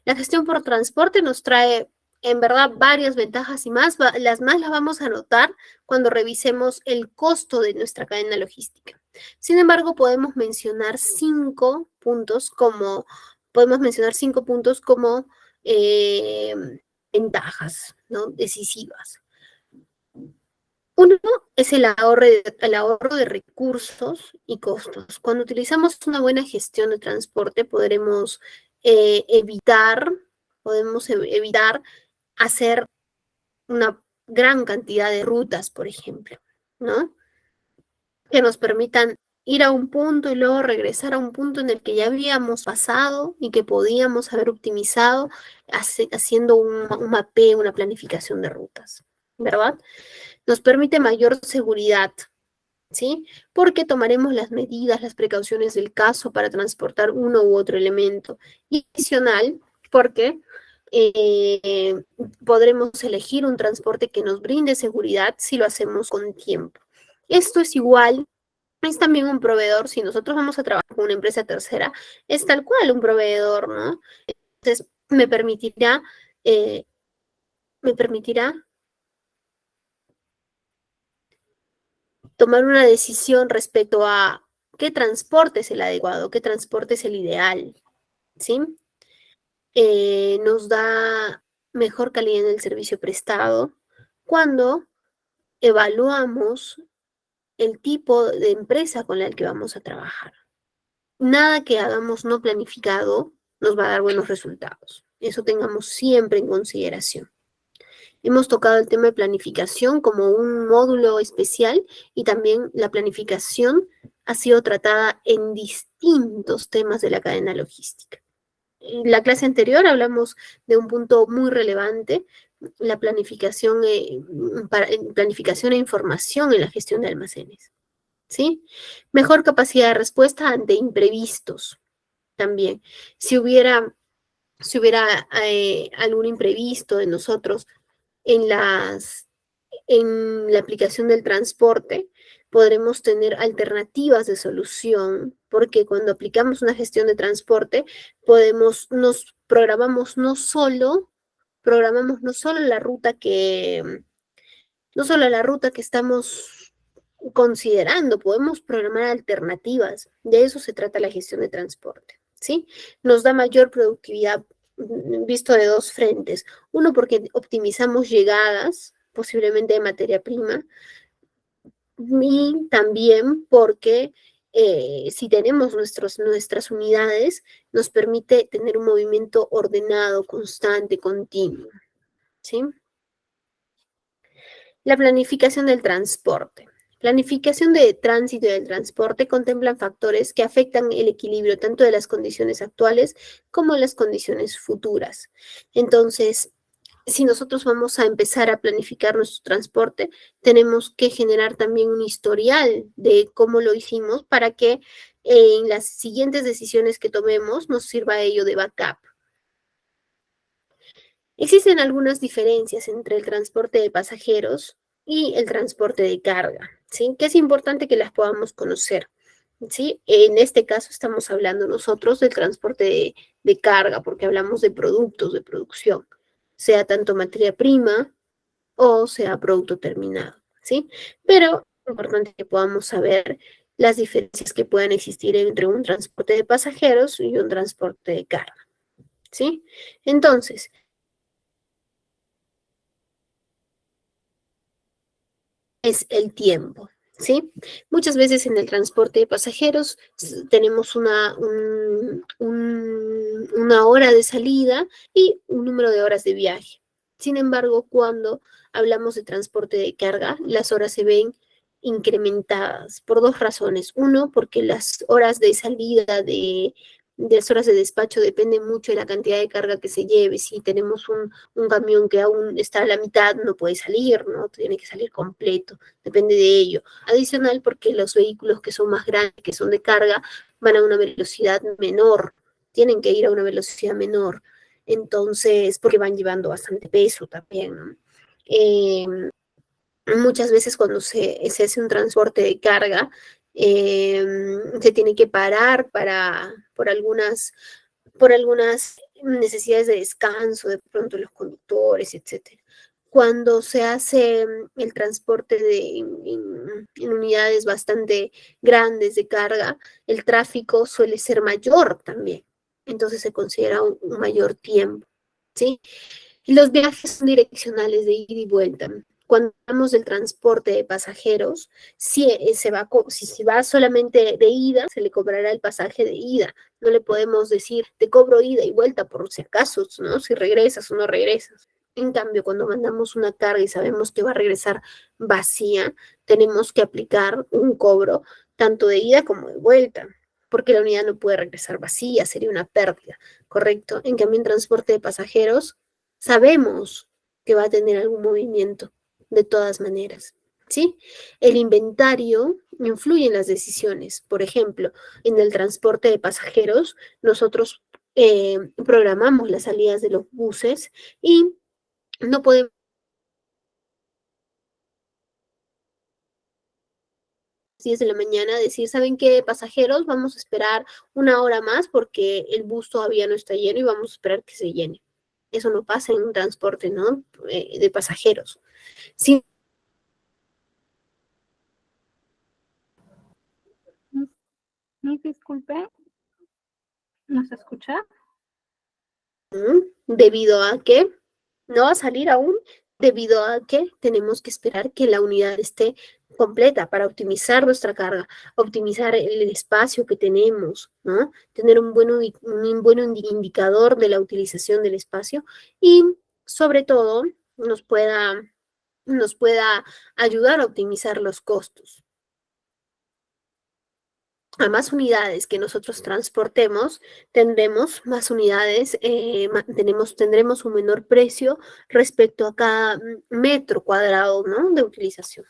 La gestión por transporte nos trae, en verdad, varias ventajas y más. Las más las vamos a notar cuando revisemos el costo de nuestra cadena logística. Sin embargo, podemos mencionar 5 puntos como eh, ventajas, ¿no? Decisivas. Uno es el ahorro de recursos y costos. Cuando utilizamos una buena gestión de transporte, podemos evitar hacer una gran cantidad de rutas, por ejemplo, ¿no? Que nos permitan ir a un punto y luego regresar a un punto en el que ya habíamos pasado y que podíamos haber optimizado haciendo un mapeo, una planificación de rutas, ¿verdad? Nos permite mayor seguridad, ¿sí? Porque tomaremos las medidas, las precauciones del caso para transportar uno u otro elemento. Y adicional, porque eh, podremos elegir un transporte que nos brinde seguridad si lo hacemos con tiempo. Esto es igual, es también un proveedor, si nosotros vamos a trabajar con una empresa tercera, es tal cual un proveedor, ¿no? Entonces, eh, me permitirá tomar una decisión respecto a qué transporte es el adecuado, qué transporte es el ideal, ¿sí? Nos da mejor calidad en el servicio prestado cuando evaluamos el tipo de empresa con la que vamos a trabajar. Nada que hagamos no planificado nos va a dar buenos resultados. Eso tengamos siempre en consideración. Hemos tocado el tema de planificación como un módulo especial y también la planificación ha sido tratada en distintos temas de la cadena logística. En la clase anterior hablamos de un punto muy relevante, la planificación e información en la gestión de almacenes. ¿Sí? Mejor capacidad de respuesta ante imprevistos también. Si hubiera algún imprevisto de nosotros en la aplicación del transporte, podremos tener alternativas de solución, porque cuando aplicamos una gestión de transporte, nos programamos no solo la ruta que estamos considerando, podemos programar alternativas. De eso se trata la gestión de transporte, ¿sí? Nos da mayor productividad visto de dos frentes. Uno, porque optimizamos llegadas, posiblemente de materia prima, y también porque si tenemos nuestras unidades, nos permite tener un movimiento ordenado, constante, continuo, ¿sí? La planificación del transporte. Planificación de tránsito y del transporte contemplan factores que afectan el equilibrio tanto de las condiciones actuales como las condiciones futuras. Entonces, si nosotros vamos a empezar a planificar nuestro transporte, tenemos que generar también un historial de cómo lo hicimos para que en las siguientes decisiones que tomemos nos sirva ello de backup. Existen algunas diferencias entre el transporte de pasajeros y el transporte de carga, ¿sí? Que es importante que las podamos conocer, ¿sí? En este caso estamos hablando nosotros del transporte de carga, porque hablamos de productos de producción, sea tanto materia prima o sea producto terminado, ¿sí? Pero es importante que podamos saber las diferencias que puedan existir entre un transporte de pasajeros y un transporte de carga, ¿sí? Entonces, es el tiempo, ¿sí? Muchas veces en el transporte de pasajeros tenemos una hora de salida y un número de horas de viaje. Sin embargo, cuando hablamos de transporte de carga, las horas se ven incrementadas por dos razones. Uno, porque las horas de salida de las horas de despacho dependen mucho de la cantidad de carga que se lleve. Si tenemos un camión que aún está a la mitad, no puede salir, ¿no? Tiene que salir completo, depende de ello. Adicional, porque los vehículos que son más grandes, que son de carga, van a una velocidad menor, tienen que ir a una velocidad menor. Entonces, porque van llevando bastante peso también, ¿no? Muchas veces cuando se hace un transporte de carga, se tiene que parar por algunas necesidades de descanso, de pronto los conductores, etcétera. Cuando se hace el transporte en unidades bastante grandes de carga, el tráfico suele ser mayor también. Entonces se considera un mayor tiempo, ¿sí? Y los viajes son direccionales de ida y vuelta. Cuando hablamos del transporte de pasajeros, si va solamente de ida, se le cobrará el pasaje de ida. No le podemos decir, te cobro ida y vuelta por si acaso, ¿no? Si regresas o no regresas. En cambio, cuando mandamos una carga y sabemos que va a regresar vacía, tenemos que aplicar un cobro tanto de ida como de vuelta, porque la unidad no puede regresar vacía, sería una pérdida, ¿correcto? En cambio, en transporte de pasajeros, sabemos que va a tener algún movimiento de todas maneras, ¿sí? El inventario influye en las decisiones. Por ejemplo, en el transporte de pasajeros, nosotros programamos las salidas de los buses y no podemos 10 de la mañana decir, ¿saben qué, pasajeros? Vamos a esperar una hora más porque el bus todavía no está lleno y vamos a esperar que se llene. Eso no pasa en un transporte, ¿no? De pasajeros. Sí. Disculpe, ¿no se escucha? Debido a que no va a salir aún, debido a que tenemos que esperar que la unidad esté completa para optimizar nuestra carga, optimizar el espacio que tenemos, ¿no? Tener un buen indicador de la utilización del espacio y sobre todo nos pueda ayudar a optimizar los costos. A más unidades que nosotros transportemos, tendremos más unidades, tendremos un menor precio respecto a cada metro cuadrado, ¿no? De utilización.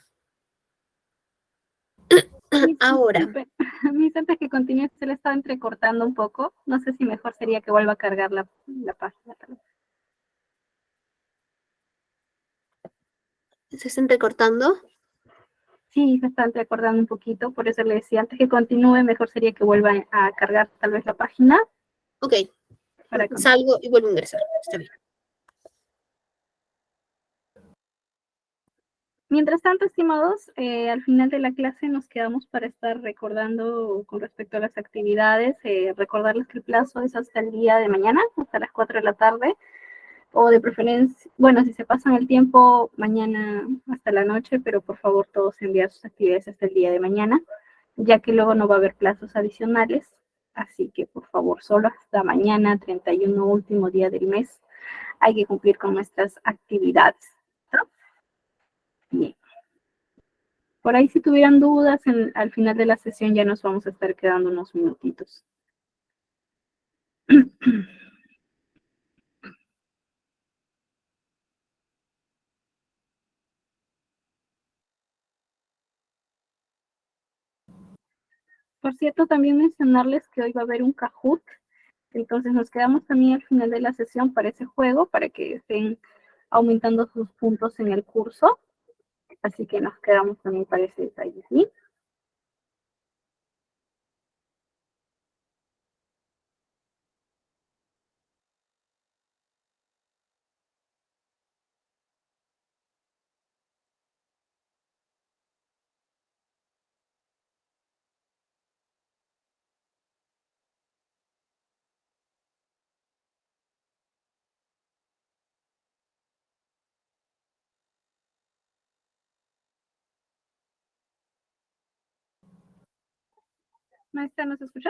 Ahora, Disculpe, mis antes que continúe se le estaba entrecortando un poco. No sé si mejor sería que vuelva a cargar la página. ¿se está entrecortando? Sí, se está entrecortando un poquito, por eso le decía, antes que continúe, mejor sería que vuelva a cargar tal vez la página. Ok, Para continuar. salgo y vuelvo a ingresar. Está bien. Mientras tanto, estimados, al final de la clase nos quedamos para estar recordando con respecto a las actividades, recordarles que el plazo es hasta el día de mañana, hasta las 4 de la tarde, o de preferencia, bueno, si se pasan el tiempo, mañana hasta la noche, pero por favor todos enviar sus actividades hasta el día de mañana, ya que luego no va a haber plazos adicionales, así que por favor, solo hasta mañana, 31, último día del mes, hay que cumplir con nuestras actividades, ¿no? Bien. Por ahí si tuvieran dudas, al final de la sesión ya nos vamos a estar quedando unos minutitos. Por cierto, también mencionarles que hoy va a haber un Kahoot, entonces nos quedamos también al final de la sesión para ese juego, para que estén aumentando sus puntos en el curso, así que nos quedamos también para ese detalle, ¿sí? Maestra, ¿nos escucha?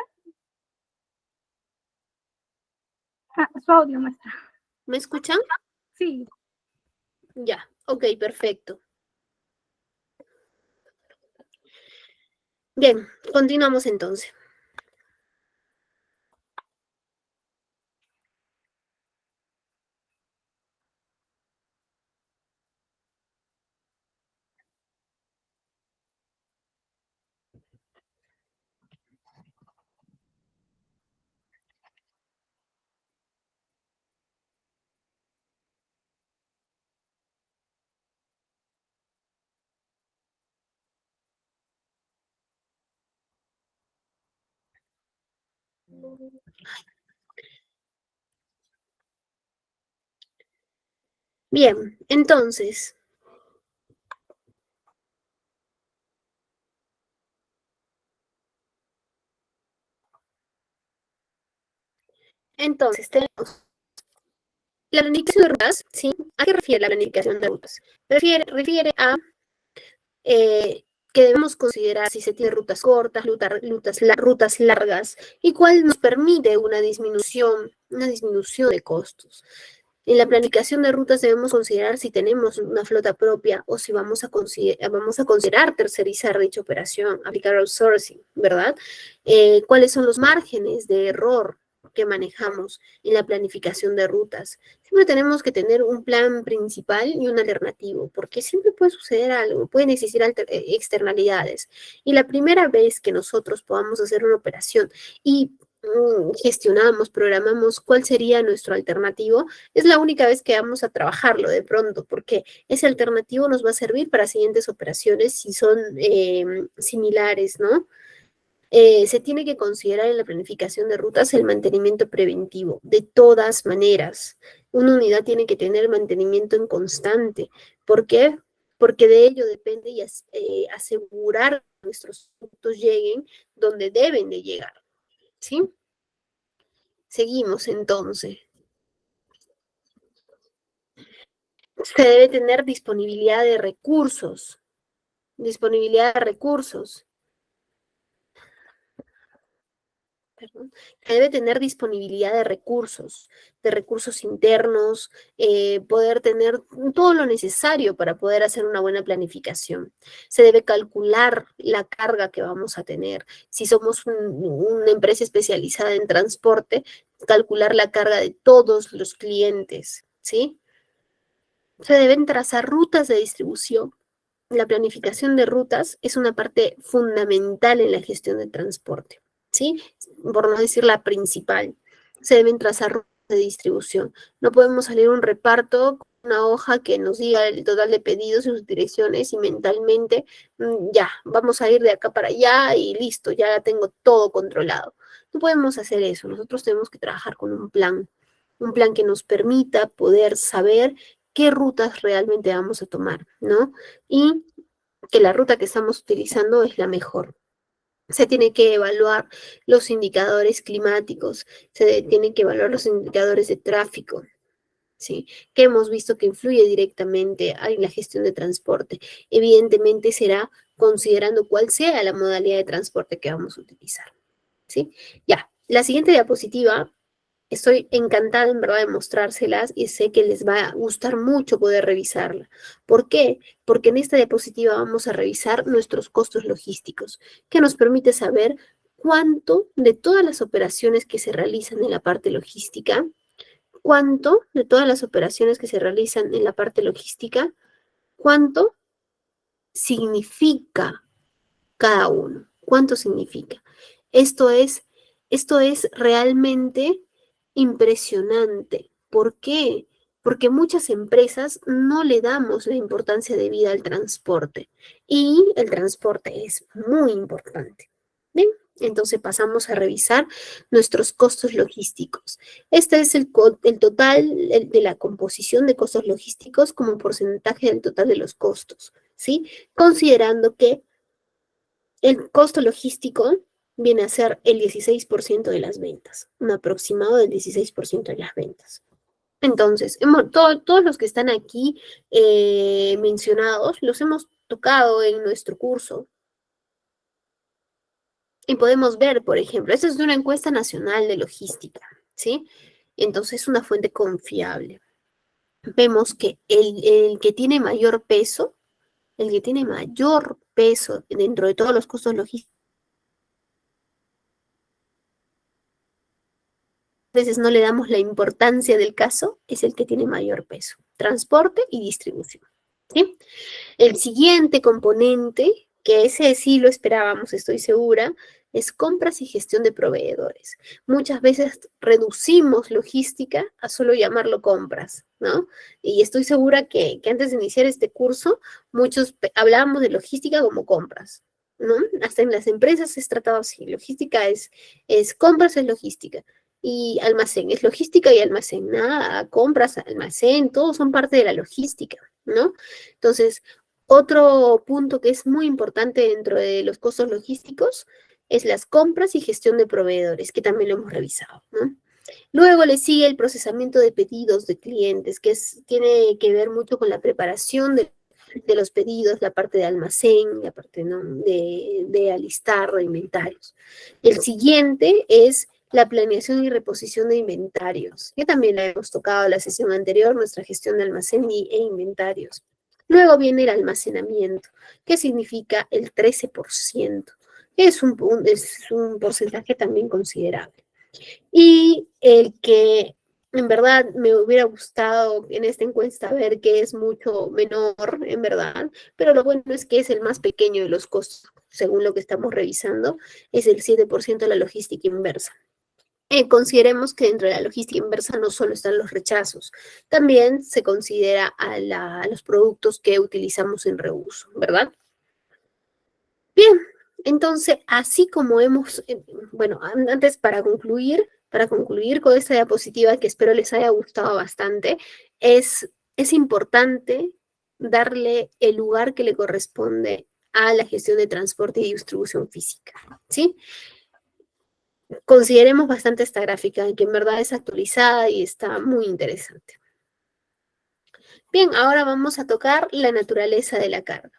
Su audio, maestra. ¿Me escuchan? Sí. Ya, ok, perfecto. Bien, continuamos entonces. Bien, entonces, tenemos la planificación de rutas, ¿sí? ¿A qué refiere la planificación de rutas? Refiere a que debemos considerar si se tiene rutas cortas, rutas largas, y cuál nos permite una disminución de costos. En la planificación de rutas debemos considerar si tenemos una flota propia o si vamos a considerar tercerizar dicha operación, aplicar outsourcing, ¿verdad? ¿Cuáles son los márgenes de error que manejamos en la planificación de rutas? Siempre tenemos que tener un plan principal y un alternativo, porque siempre puede suceder algo, pueden existir externalidades. Y la primera vez que nosotros podamos hacer una operación y gestionamos, programamos cuál sería nuestro alternativo, es la única vez que vamos a trabajarlo de pronto, porque ese alternativo nos va a servir para siguientes operaciones si son similares, ¿no? Se tiene que considerar en la planificación de rutas el mantenimiento preventivo, de todas maneras. Una unidad tiene que tener mantenimiento en constante. ¿Por qué? Porque de ello depende y asegurar que nuestros productos lleguen donde deben de llegar, ¿sí? Seguimos entonces. Se debe tener disponibilidad de recursos. Disponibilidad de recursos. Perdón. Se debe tener disponibilidad de recursos internos, poder tener todo lo necesario para poder hacer una buena planificación. Se debe calcular la carga que vamos a tener. Si somos una empresa especializada en transporte, calcular la carga de todos los clientes, ¿sí? Se deben trazar rutas de distribución. La planificación de rutas es una parte fundamental en la gestión de transporte, ¿sí? Por no decir la principal. Se deben trazar rutas de distribución. No podemos salir a un reparto con una hoja que nos diga el total de pedidos y sus direcciones y mentalmente, ya, vamos a ir de acá para allá y listo, ya tengo todo controlado. No podemos hacer eso. Nosotros tenemos que trabajar con un plan que nos permita poder saber qué rutas realmente vamos a tomar, ¿no? Y que la ruta que estamos utilizando es la mejor. Se tiene que evaluar los indicadores climáticos, se tienen que evaluar los indicadores de tráfico, ¿sí? Que hemos visto que influye directamente en la gestión de transporte. Evidentemente será considerando cuál sea la modalidad de transporte que vamos a utilizar, ¿sí? Ya, la siguiente diapositiva. Estoy encantada en verdad de mostrárselas y sé que les va a gustar mucho poder revisarla. ¿Por qué? Porque en esta diapositiva vamos a revisar nuestros costos logísticos, que nos permite saber cuánto de todas las operaciones que se realizan en la parte logística, cuánto de todas las operaciones que se realizan en la parte logística, cuánto significa cada uno. ¿Cuánto significa? Esto es, esto es realmente impresionante. ¿Por qué? Porque muchas empresas no le damos la importancia debida al transporte y el transporte es muy importante. Bien, entonces pasamos a revisar nuestros costos logísticos. Este es el total de la composición de costos logísticos como porcentaje del total de los costos, ¿sí? Considerando que el costo logístico viene a ser el 16% de las ventas, un aproximado del 16% de las ventas. Entonces, todos los que están aquí mencionados los hemos tocado en nuestro curso. Y podemos ver, por ejemplo, esta es de una encuesta nacional de logística, ¿sí? Entonces es una fuente confiable. Vemos que el que tiene mayor peso, el que tiene mayor peso dentro de todos los costos logísticos, a veces no le damos la importancia del caso, es el que tiene mayor peso, transporte y distribución, ¿sí? El siguiente componente, que ese sí lo esperábamos, estoy segura, es compras y gestión de proveedores. Muchas veces reducimos logística a solo llamarlo compras, ¿no? Y estoy segura que antes de iniciar este curso, muchos hablábamos de logística como compras, ¿no? Hasta en las empresas es tratado así. Logística es compras, es logística. Y almacén, es logística y almacén. Nada, compras, almacén, todos son parte de la logística, ¿no? Entonces, otro punto que es muy importante dentro de los costos logísticos es las compras y gestión de proveedores, que también lo hemos revisado, ¿no? Luego le sigue el procesamiento de pedidos de clientes, tiene que ver mucho con la preparación de los pedidos, la parte de almacén, la parte, ¿no?, de alistar de inventarios. El siguiente es la planeación y reposición de inventarios, que también la hemos tocado en la sesión anterior, nuestra gestión de almacén e inventarios. Luego viene el almacenamiento, que significa el 13%, que es un porcentaje también considerable. Y el que en verdad me hubiera gustado en esta encuesta ver que es mucho menor, en verdad, pero lo bueno es que es el más pequeño de los costos, según lo que estamos revisando, es el 7% de la logística inversa. Consideremos que dentro de la logística inversa no solo están los rechazos, también se considera a los productos que utilizamos en reuso, ¿verdad? Bien, entonces, así como bueno, antes para concluir con esta diapositiva que espero les haya gustado bastante, es importante darle el lugar que le corresponde a la gestión de transporte y distribución física, ¿sí? Consideremos bastante esta gráfica, que en verdad es actualizada y está muy interesante. Bien, ahora vamos a tocar la naturaleza de la carga.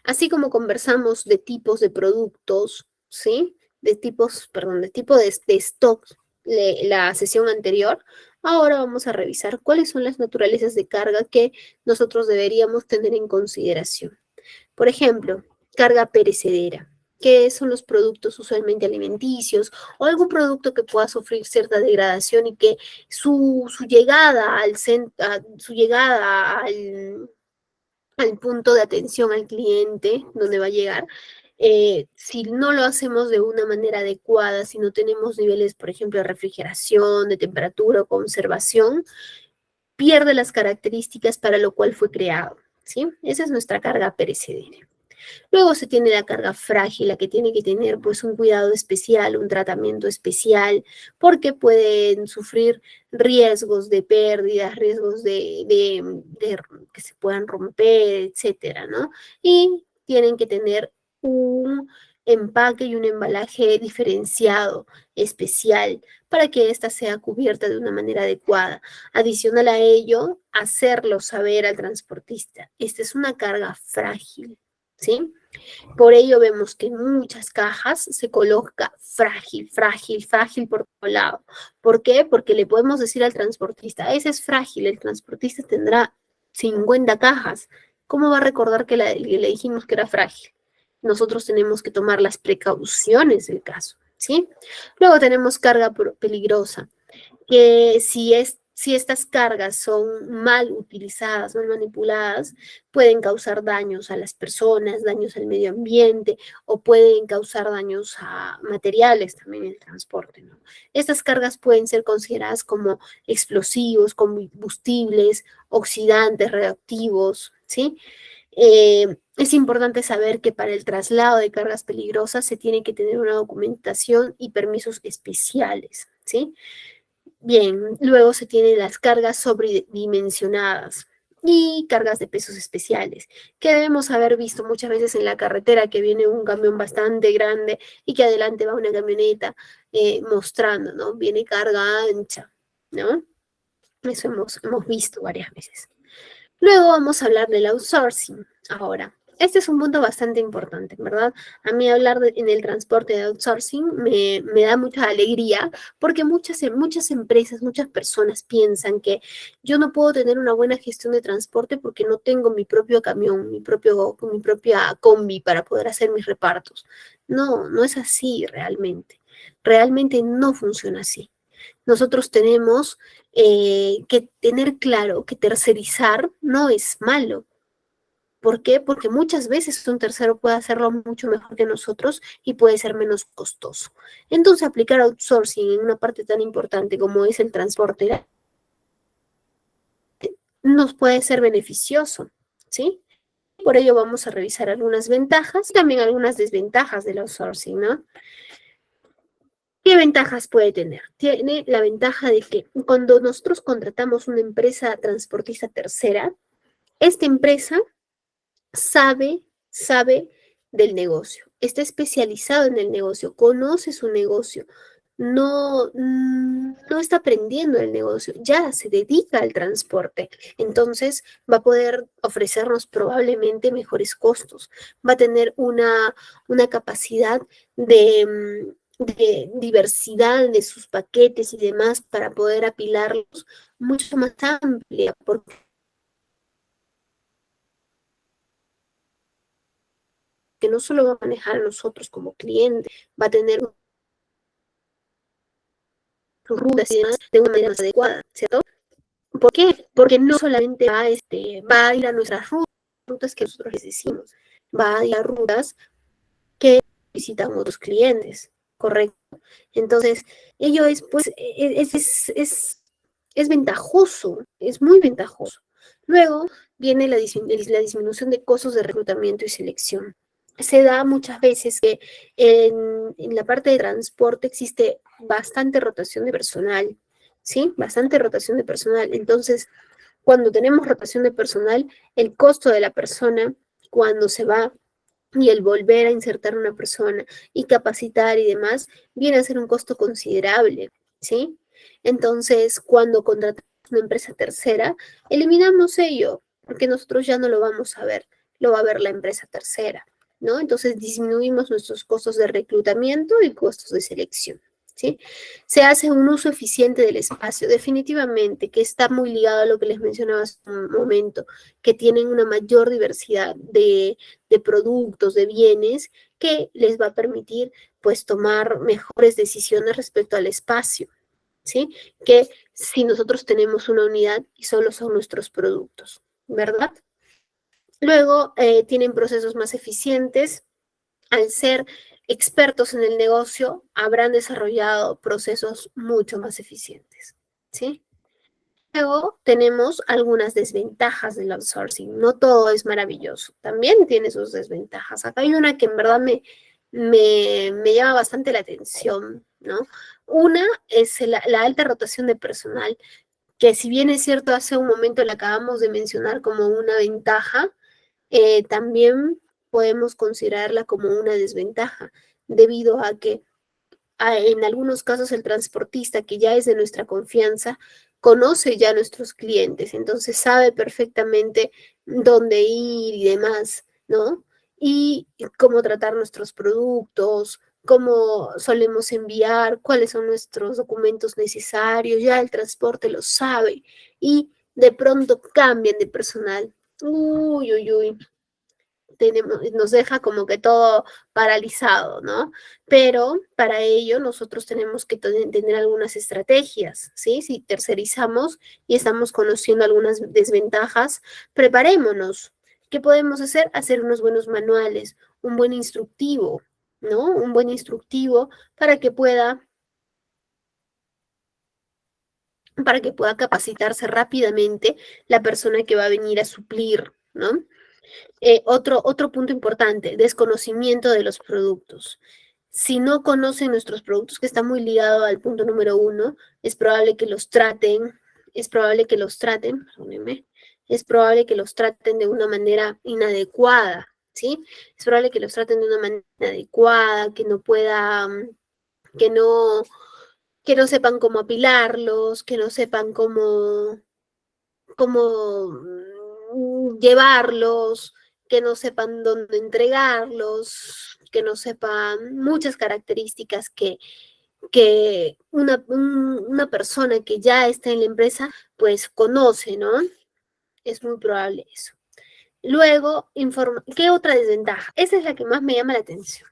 Así como conversamos de tipos de productos, ¿sí? De tipo de stock la sesión anterior, ahora vamos a revisar cuáles son las naturalezas de carga que nosotros deberíamos tener en consideración. Por ejemplo, carga perecedera, que son los productos usualmente alimenticios o algún producto que pueda sufrir cierta degradación y que su llegada al punto de atención al cliente, donde va a llegar, si no lo hacemos de una manera adecuada, si no tenemos niveles, por ejemplo, de refrigeración, de temperatura o conservación, pierde las características para lo cual fue creado, ¿sí? Esa es nuestra carga perecedera. Luego se tiene la carga frágil, la que tiene que tener pues un cuidado especial, un tratamiento especial, porque pueden sufrir riesgos de pérdidas, riesgos de que se puedan romper, etcétera, ¿no? Y tienen que tener un empaque y un embalaje diferenciado, especial, para que ésta sea cubierta de una manera adecuada. Adicional a ello, hacerlo saber al transportista. Esta es una carga frágil, ¿sí? Por ello vemos que en muchas cajas se coloca frágil, frágil, frágil por todo lado. ¿Por qué? Porque le podemos decir al transportista, ese es frágil, el transportista tendrá 50 cajas. ¿Cómo va a recordar que le dijimos que era frágil? Nosotros tenemos que tomar las precauciones del caso, ¿sí? Luego tenemos carga peligrosa, que si estas cargas son mal utilizadas, mal manipuladas, pueden causar daños a las personas, daños al medio ambiente o pueden causar daños a materiales también en el transporte, ¿no? Estas cargas pueden ser consideradas como explosivos, combustibles, oxidantes, reactivos, ¿sí? Es importante saber que para el traslado de cargas peligrosas se tiene que tener una documentación y permisos especiales, ¿sí? Bien, luego se tienen las cargas sobredimensionadas y cargas de pesos especiales, que debemos haber visto muchas veces en la carretera, que viene un camión bastante grande y que adelante va una camioneta mostrando, ¿no? Viene carga ancha, ¿no? Eso hemos visto varias veces. Luego vamos a hablar del outsourcing. Ahora, este es un punto bastante importante, ¿verdad? A mí hablar en el transporte de outsourcing me da mucha alegría porque muchas empresas, muchas personas piensan que yo no puedo tener una buena gestión de transporte porque no tengo mi propio camión, mi propia combi para poder hacer mis repartos. No, no es así realmente. Realmente no funciona así. Nosotros tenemos que tener claro que tercerizar no es malo. ¿Por qué? Porque muchas veces un tercero puede hacerlo mucho mejor que nosotros y puede ser menos costoso. Entonces, aplicar outsourcing en una parte tan importante como es el transporte nos puede ser beneficioso, ¿sí? Por ello vamos a revisar algunas ventajas y también algunas desventajas del outsourcing, ¿no? ¿Qué ventajas puede tener? Tiene la ventaja de que cuando nosotros contratamos una empresa transportista tercera, esta empresa sabe del negocio, está especializado en el negocio, conoce su negocio, no está aprendiendo el negocio, ya se dedica al transporte. Entonces va a poder ofrecernos probablemente mejores costos, va a tener una capacidad de diversidad de sus paquetes y demás para poder apilarlos mucho más amplia, porque no solo va a manejar a nosotros como clientes, va a tener sus rutas y demás de una manera más adecuada, ¿cierto? ¿Por qué? Porque no solamente va a ir a nuestras rutas que nosotros les decimos, va a ir a rutas que visitan otros clientes, ¿correcto? Entonces, ello es, pues, es ventajoso, es muy ventajoso. Luego viene la disminución de costos de reclutamiento y selección. Se da muchas veces que en la parte de transporte existe bastante rotación de personal, ¿sí? Bastante rotación de personal. Entonces, cuando tenemos rotación de personal, el costo de la persona cuando se va y el volver a insertar una persona y capacitar y demás, viene a ser un costo considerable, ¿sí? Entonces, cuando contratamos una empresa tercera, eliminamos ello, porque nosotros ya no lo vamos a ver, lo va a ver la empresa tercera, ¿no? Entonces, disminuimos nuestros costos de reclutamiento y costos de selección. ¿Sí? Se hace un uso eficiente del espacio, definitivamente, que está muy ligado a lo que les mencionaba hace un momento, que tienen una mayor diversidad de productos, de bienes, que les va a permitir pues tomar mejores decisiones respecto al espacio, ¿sí? Que si nosotros tenemos una unidad y solo son nuestros productos, ¿verdad? Luego tienen procesos más eficientes. Al ser expertos en el negocio, habrán desarrollado procesos mucho más eficientes, ¿sí? Luego tenemos algunas desventajas del outsourcing. No todo es maravilloso. También tiene sus desventajas. Acá hay una que en verdad me llama bastante la atención, ¿no? Una es la alta rotación de personal, que si bien es cierto, hace un momento la acabamos de mencionar como una ventaja, también podemos considerarla como una desventaja, debido a que en algunos casos el transportista que ya es de nuestra confianza conoce ya a nuestros clientes, entonces sabe perfectamente dónde ir y demás, ¿no? Y cómo tratar nuestros productos, cómo solemos enviar, cuáles son nuestros documentos necesarios, ya el transporte lo sabe y de pronto cambian de personal. Uy, uy, uy, nos deja como que todo paralizado, ¿no? Pero para ello nosotros tenemos que tener algunas estrategias, ¿sí? Si tercerizamos y estamos conociendo algunas desventajas, preparémonos. ¿Qué podemos hacer? Hacer unos buenos manuales, un buen instructivo, ¿no? Un buen instructivo para que pueda capacitarse rápidamente la persona que va a venir a suplir, ¿no? Otro punto importante, desconocimiento de los productos. Si no conocen nuestros productos, que está muy ligado al punto número uno, es probable que los traten, perdónenme, es probable que los traten de una manera inadecuada, ¿sí? Es probable que los traten de una manera inadecuada, que no puedan, que no, que no sepan cómo apilarlos, que no sepan cómo llevarlos, que no sepan dónde entregarlos, que no sepan muchas características que una persona que ya está en la empresa, pues conoce, ¿no? Es muy probable eso. Luego, ¿qué otra desventaja? Esa es la que más me llama la atención.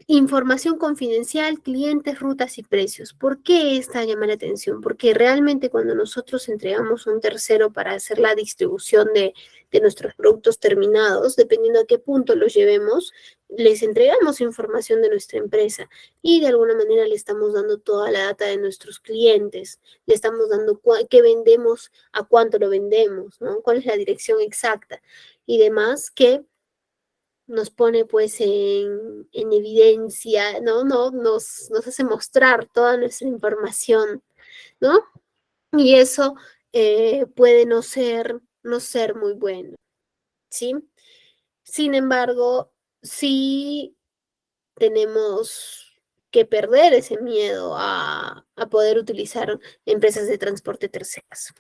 Información confidencial, clientes, rutas y precios. ¿Por qué esta llama la atención? Porque realmente cuando nosotros entregamos a un tercero para hacer la distribución de nuestros productos terminados, dependiendo a qué punto los llevemos, les entregamos información de nuestra empresa y de alguna manera le estamos dando toda la data de nuestros clientes, le estamos dando qué vendemos, a cuánto lo vendemos, ¿no? Cuál es la dirección exacta y demás que nos pone pues en evidencia, ¿no? Nos hace mostrar toda nuestra información, ¿no? Y eso puede no ser muy bueno, ¿sí? Sin embargo, sí tenemos que perder ese miedo a poder utilizar empresas de transporte terceras.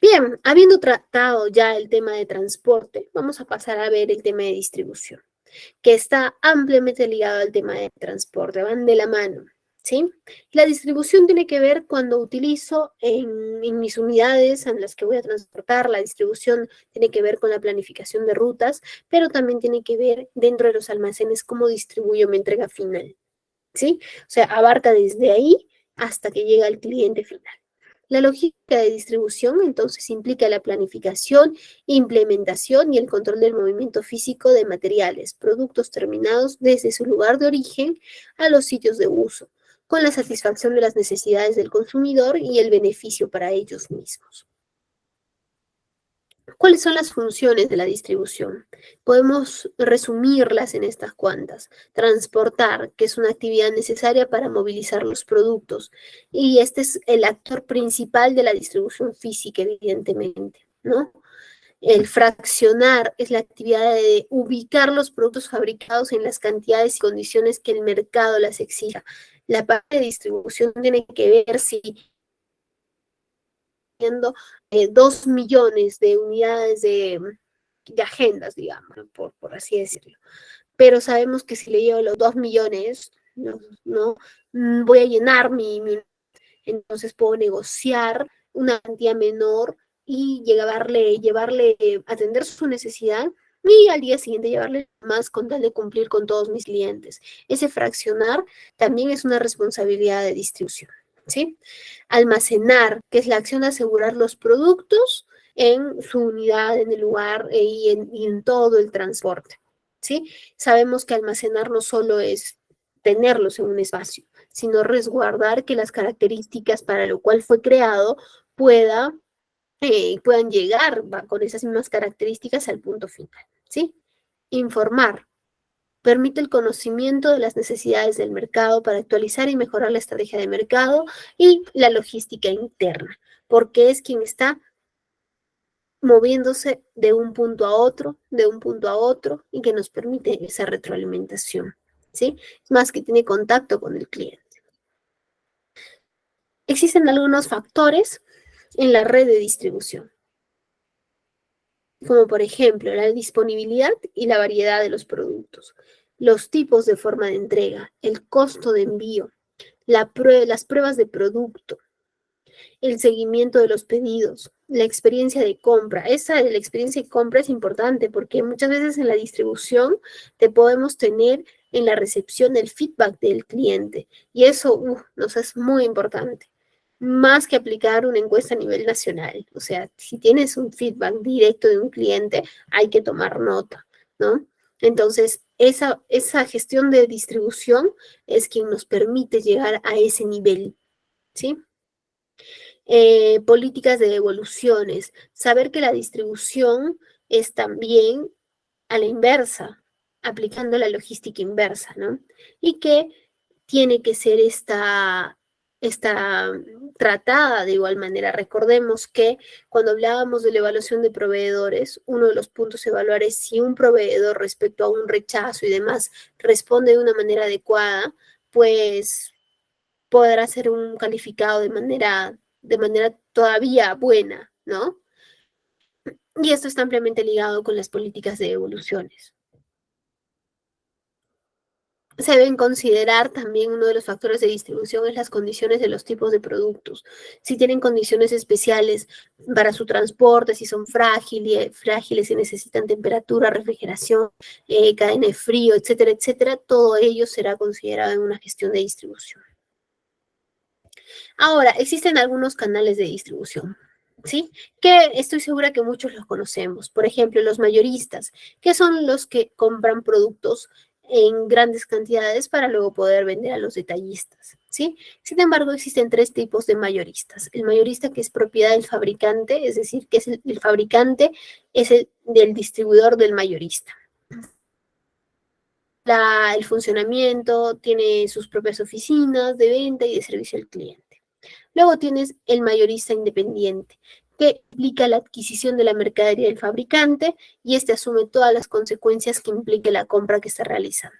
Bien, habiendo tratado ya el tema de transporte, vamos a pasar a ver el tema de distribución, que está ampliamente ligado al tema de transporte, van de la mano, ¿sí? La distribución tiene que ver cuando utilizo en mis unidades en las que voy a transportar, la distribución tiene que ver con la planificación de rutas, pero también tiene que ver dentro de los almacenes cómo distribuyo mi entrega final, ¿sí? O sea, abarca desde ahí hasta que llega al cliente final. La lógica de distribución entonces implica la planificación, implementación y el control del movimiento físico de materiales, productos terminados desde su lugar de origen a los sitios de uso, con la satisfacción de las necesidades del consumidor y el beneficio para ellos mismos. ¿Cuáles son las funciones de la distribución? Podemos resumirlas en estas cuantas. Transportar, que es una actividad necesaria para movilizar los productos. Y este es el actor principal de la distribución física, evidentemente, ¿no? El fraccionar es la actividad de ubicar los productos fabricados en las cantidades y condiciones que el mercado las exija. La parte de distribución tiene que ver si 2 millones de unidades de agendas, digamos, por así decirlo. Pero sabemos que si le llevo los 2 millones, no voy a llenar entonces puedo negociar una cantidad menor y llevarle, atender su necesidad y al día siguiente llevarle más con tal de cumplir con todos mis clientes. Ese fraccionar también es una responsabilidad de distribución, ¿sí? Almacenar, que es la acción de asegurar los productos en su unidad, en el lugar y en todo el transporte, ¿sí? Sabemos que almacenar no solo es tenerlos en un espacio, sino resguardar que las características para lo cual fue creado puedan llegar con esas mismas características al punto final, ¿sí? Informar. Permite el conocimiento de las necesidades del mercado para actualizar y mejorar la estrategia de mercado y la logística interna, porque es quien está moviéndose de un punto a otro, de un punto a otro, y que nos permite esa retroalimentación, ¿sí? Es más que tiene contacto con el cliente. Existen algunos factores en la red de distribución, como por ejemplo la disponibilidad y la variedad de los productos, los tipos de forma de entrega, el costo de envío, las pruebas de producto, el seguimiento de los pedidos, la experiencia de compra. Esa de la experiencia de compra es importante porque muchas veces en la distribución te podemos tener en la recepción el feedback del cliente y eso nos es muy importante. Más que aplicar una encuesta a nivel nacional. O sea, si tienes un feedback directo de un cliente, hay que tomar nota, ¿no? Entonces, esa gestión de distribución es quien nos permite llegar a ese nivel, ¿sí? Políticas de devoluciones. Saber que la distribución es también a la inversa, aplicando la logística inversa, ¿no? Y que tiene que ser esta tratada de igual manera. Recordemos que cuando hablábamos de la evaluación de proveedores, uno de los puntos a evaluar es si un proveedor respecto a un rechazo y demás responde de una manera adecuada, pues podrá ser un calificado de manera todavía buena, ¿no? Y esto está ampliamente ligado con las políticas de devoluciones. Se deben considerar también uno de los factores de distribución es las condiciones de los tipos de productos. Si tienen condiciones especiales para su transporte, si son frágiles, si necesitan temperatura, refrigeración, cadena de frío, etcétera, etcétera, todo ello será considerado en una gestión de distribución. Ahora, existen algunos canales de distribución, ¿sí? Que estoy segura que muchos los conocemos. Por ejemplo, los mayoristas, que son los que compran productos en grandes cantidades para luego poder vender a los detallistas, ¿sí? Sin embargo, existen tres tipos de mayoristas. El mayorista que es propiedad del fabricante, es decir, que es el fabricante es el del distribuidor del mayorista. El funcionamiento tiene sus propias oficinas de venta y de servicio al cliente. Luego tienes el mayorista independiente, que implica la adquisición de la mercadería del fabricante y este asume todas las consecuencias que implique la compra que está realizando.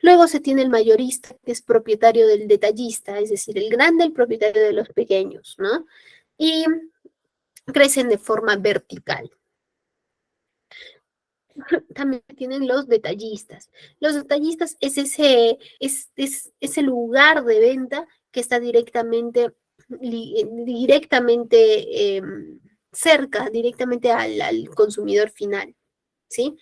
Luego se tiene el mayorista, que es propietario del detallista, es decir, el grande, el propietario de los pequeños, ¿no? Y crecen de forma vertical. También tienen los detallistas. Los detallistas es ese lugar de venta que está directamente cerca, directamente al consumidor final, ¿sí?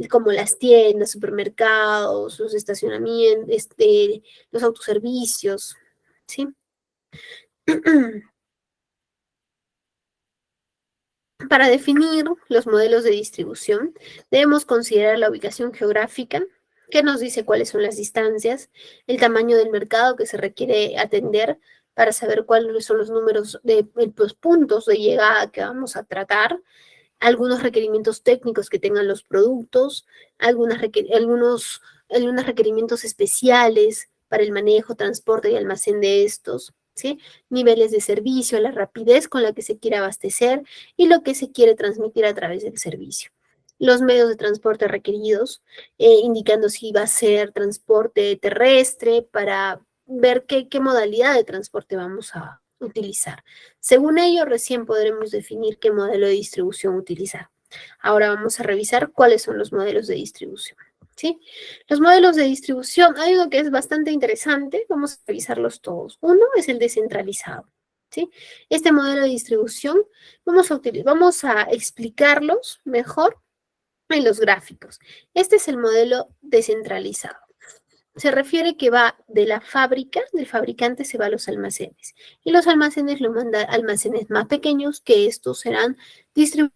Como las tiendas, supermercados, los estacionamientos, los autoservicios, ¿sí? Para definir los modelos de distribución, debemos considerar la ubicación geográfica, que nos dice cuáles son las distancias, el tamaño del mercado que se requiere atender para saber cuáles son los números de los puntos de llegada que vamos a tratar, algunos requerimientos técnicos que tengan los productos, algunos requerimientos especiales para el manejo, transporte y almacén de estos, ¿sí? Niveles de servicio, la rapidez con la que se quiere abastecer y lo que se quiere transmitir a través del servicio. Los medios de transporte requeridos, indicando si va a ser transporte terrestre para ver qué modalidad de transporte vamos a utilizar. Según ello, recién podremos definir qué modelo de distribución utilizar. Ahora vamos a revisar cuáles son los modelos de distribución. ¿Sí? Los modelos de distribución, hay uno que es bastante interesante, vamos a revisarlos todos. Uno es el descentralizado. ¿Sí? Este modelo de distribución vamos a explicarlos mejor en los gráficos. Este es el modelo descentralizado. Se refiere que va de la fábrica, del fabricante se va a los almacenes. Y los almacenes lo mandan a almacenes más pequeños, que estos serán distribuidos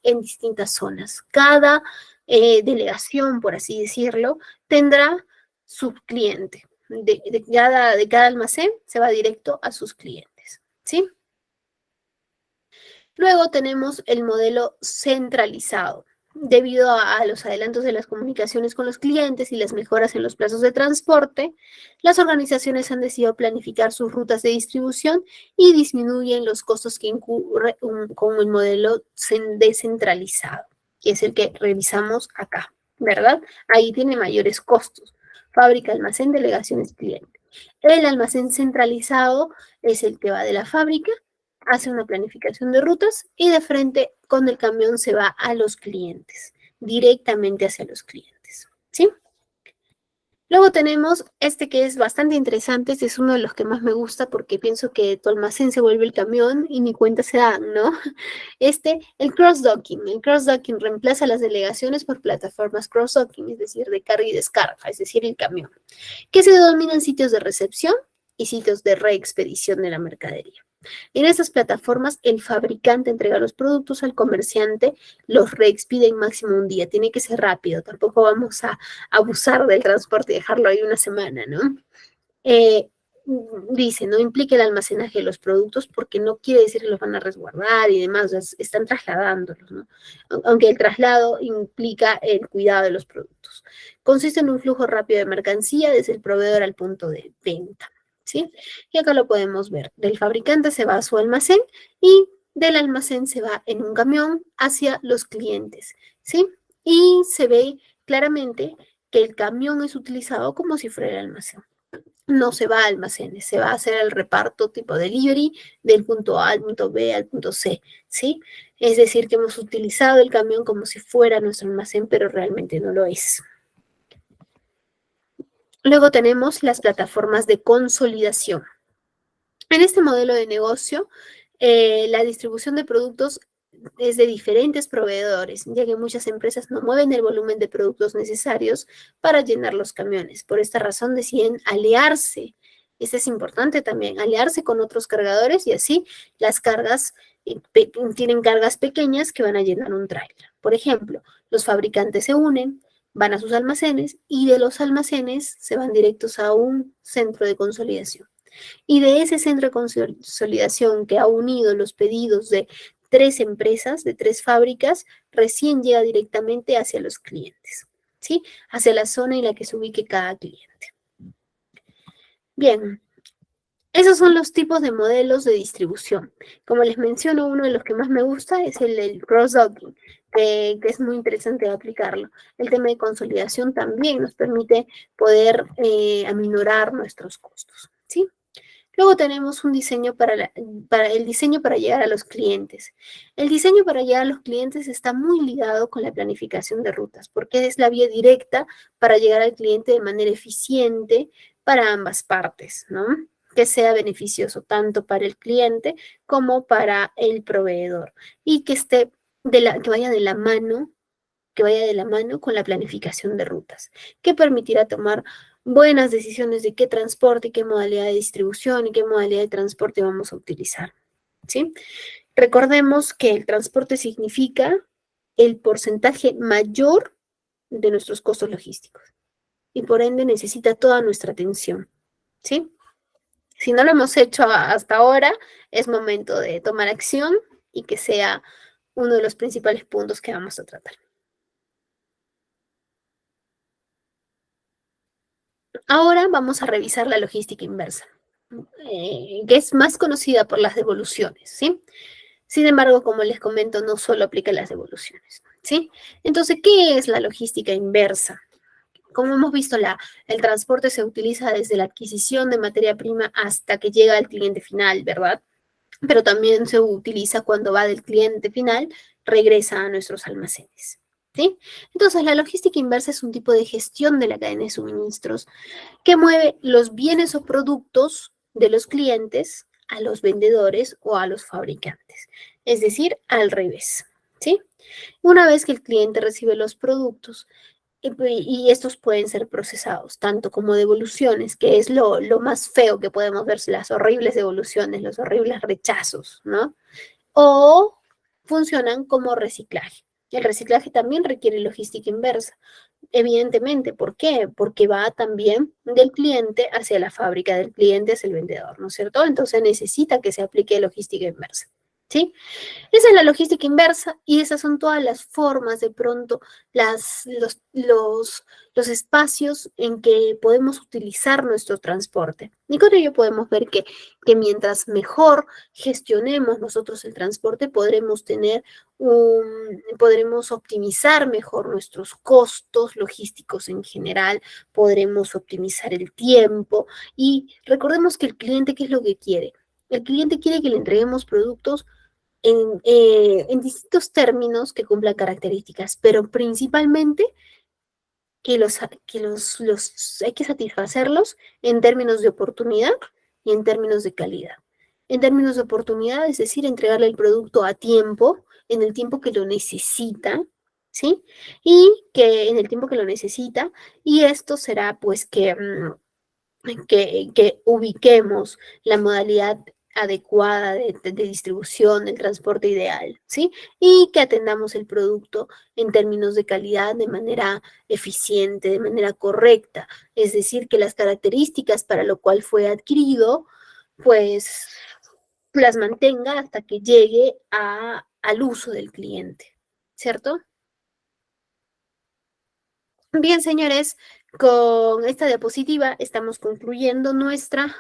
en distintas zonas. Cada delegación, por así decirlo, tendrá su cliente. De cada almacén se va directo a sus clientes, ¿sí? Luego tenemos el modelo centralizado. Debido a los adelantos de las comunicaciones con los clientes y las mejoras en los plazos de transporte, las organizaciones han decidido planificar sus rutas de distribución y disminuyen los costos que incurre con el modelo descentralizado, que es el que revisamos acá, ¿verdad? Ahí tiene mayores costos. Fábrica, almacén, delegaciones, cliente. El almacén centralizado es el que va de la fábrica, hace una planificación de rutas y de frente con el camión se va a los clientes, directamente hacia los clientes, ¿sí? Luego tenemos este que es bastante interesante, este es uno de los que más me gusta porque pienso que tu almacén se vuelve el camión y ni cuenta se dan, ¿no? El cross-docking. El cross-docking reemplaza las delegaciones por plataformas cross-docking, es decir, de carga y descarga, es decir, el camión, que se denominan sitios de recepción y sitios de reexpedición de la mercadería. En estas plataformas, el fabricante entrega los productos al comerciante, los reexpide en máximo un día. Tiene que ser rápido, tampoco vamos a abusar del transporte y dejarlo ahí una semana, ¿no? Dice, no implica el almacenaje de los productos porque no quiere decir que los van a resguardar y demás, o sea, están trasladándolos, ¿no? Aunque el traslado implica el cuidado de los productos. Consiste en un flujo rápido de mercancía desde el proveedor al punto de venta, ¿sí? Y acá lo podemos ver, del fabricante se va a su almacén y del almacén se va en un camión hacia los clientes, ¿sí? Y se ve claramente que el camión es utilizado como si fuera el almacén. no se va a almacenes, se va a hacer el reparto tipo delivery del punto A al punto B al punto C, ¿sí? Es decir, que hemos utilizado el camión como si fuera nuestro almacén, pero realmente no lo es. Luego tenemos las plataformas de consolidación. En este modelo de negocio, la distribución de productos es de diferentes proveedores, ya que muchas empresas no mueven el volumen de productos necesarios para llenar los camiones. Por esta razón deciden aliarse. Esto es importante también, aliarse con otros cargadores y así las cargas tienen cargas pequeñas que van a llenar un tráiler. Por ejemplo, los fabricantes se unen, van a sus almacenes y de los almacenes se van directos a un centro de consolidación. Y de ese centro de consolidación que ha unido los pedidos de 3 empresas, de 3 fábricas, recién llega directamente hacia los clientes, ¿sí? Hacia la zona en la que se ubique cada cliente. Bien, esos son los tipos de modelos de distribución. Como les menciono, uno de los que más me gusta es el del cross-docking, que es muy interesante aplicarlo. El tema de consolidación también nos permite poder aminorar nuestros costos, ¿sí? Luego tenemos un diseño el diseño para llegar a los clientes. El diseño para llegar a los clientes está muy ligado con la planificación de rutas, porque es la vía directa para llegar al cliente de manera eficiente para ambas partes, ¿no? Que sea beneficioso tanto para el cliente como para el proveedor y que que vaya de la mano con la planificación de rutas, que permitirá tomar buenas decisiones de qué transporte, qué modalidad de distribución y qué modalidad de transporte vamos a utilizar, ¿sí? Recordemos que el transporte significa el porcentaje mayor de nuestros costos logísticos y por ende necesita toda nuestra atención, ¿sí? Si no lo hemos hecho hasta ahora, es momento de tomar acción y que sea uno de los principales puntos que vamos a tratar. Ahora vamos a revisar la logística inversa, que es más conocida por las devoluciones, ¿sí? Sin embargo, como les comento, no solo aplica las devoluciones, ¿sí? Entonces, ¿qué es la logística inversa? Como hemos visto, el transporte se utiliza desde la adquisición de materia prima hasta que llega al cliente final, ¿verdad? Pero también se utiliza cuando va del cliente final, regresa a nuestros almacenes, ¿sí? Entonces, la logística inversa es un tipo de gestión de la cadena de suministros que mueve los bienes o productos de los clientes a los vendedores o a los fabricantes, es decir, al revés, ¿sí? Una vez que el cliente recibe los productos, y estos pueden ser procesados, tanto como devoluciones, que es lo más feo que podemos ver, las horribles devoluciones, los horribles rechazos, ¿no? O funcionan como reciclaje. El reciclaje también requiere logística inversa. Evidentemente, ¿por qué? Porque va también del cliente hacia la fábrica, del cliente hacia el vendedor, ¿no es cierto? Entonces necesita que se aplique logística inversa, ¿sí? Esa es la logística inversa y esas son todas las formas, de pronto, los espacios en que podemos utilizar nuestro transporte. Y con ello podemos ver que mientras mejor gestionemos nosotros el transporte, podremos optimizar mejor nuestros costos logísticos en general, podremos optimizar el tiempo y recordemos que el cliente, ¿qué es lo que quiere? El cliente quiere que le entreguemos productos en distintos términos que cumplan características, pero principalmente hay que satisfacerlos en términos de oportunidad y en términos de calidad. En términos de oportunidad, es decir, entregarle el producto a tiempo, en el tiempo que lo necesita, ¿sí? Y que en el tiempo que lo necesita, y esto será pues que ubiquemos la modalidad adecuada de distribución, el transporte ideal, ¿sí? Y que atendamos el producto en términos de calidad de manera eficiente, de manera correcta. Es decir, que las características para lo cual fue adquirido, pues las mantenga hasta que llegue al uso del cliente, ¿cierto? Bien, señores, con esta diapositiva estamos concluyendo nuestra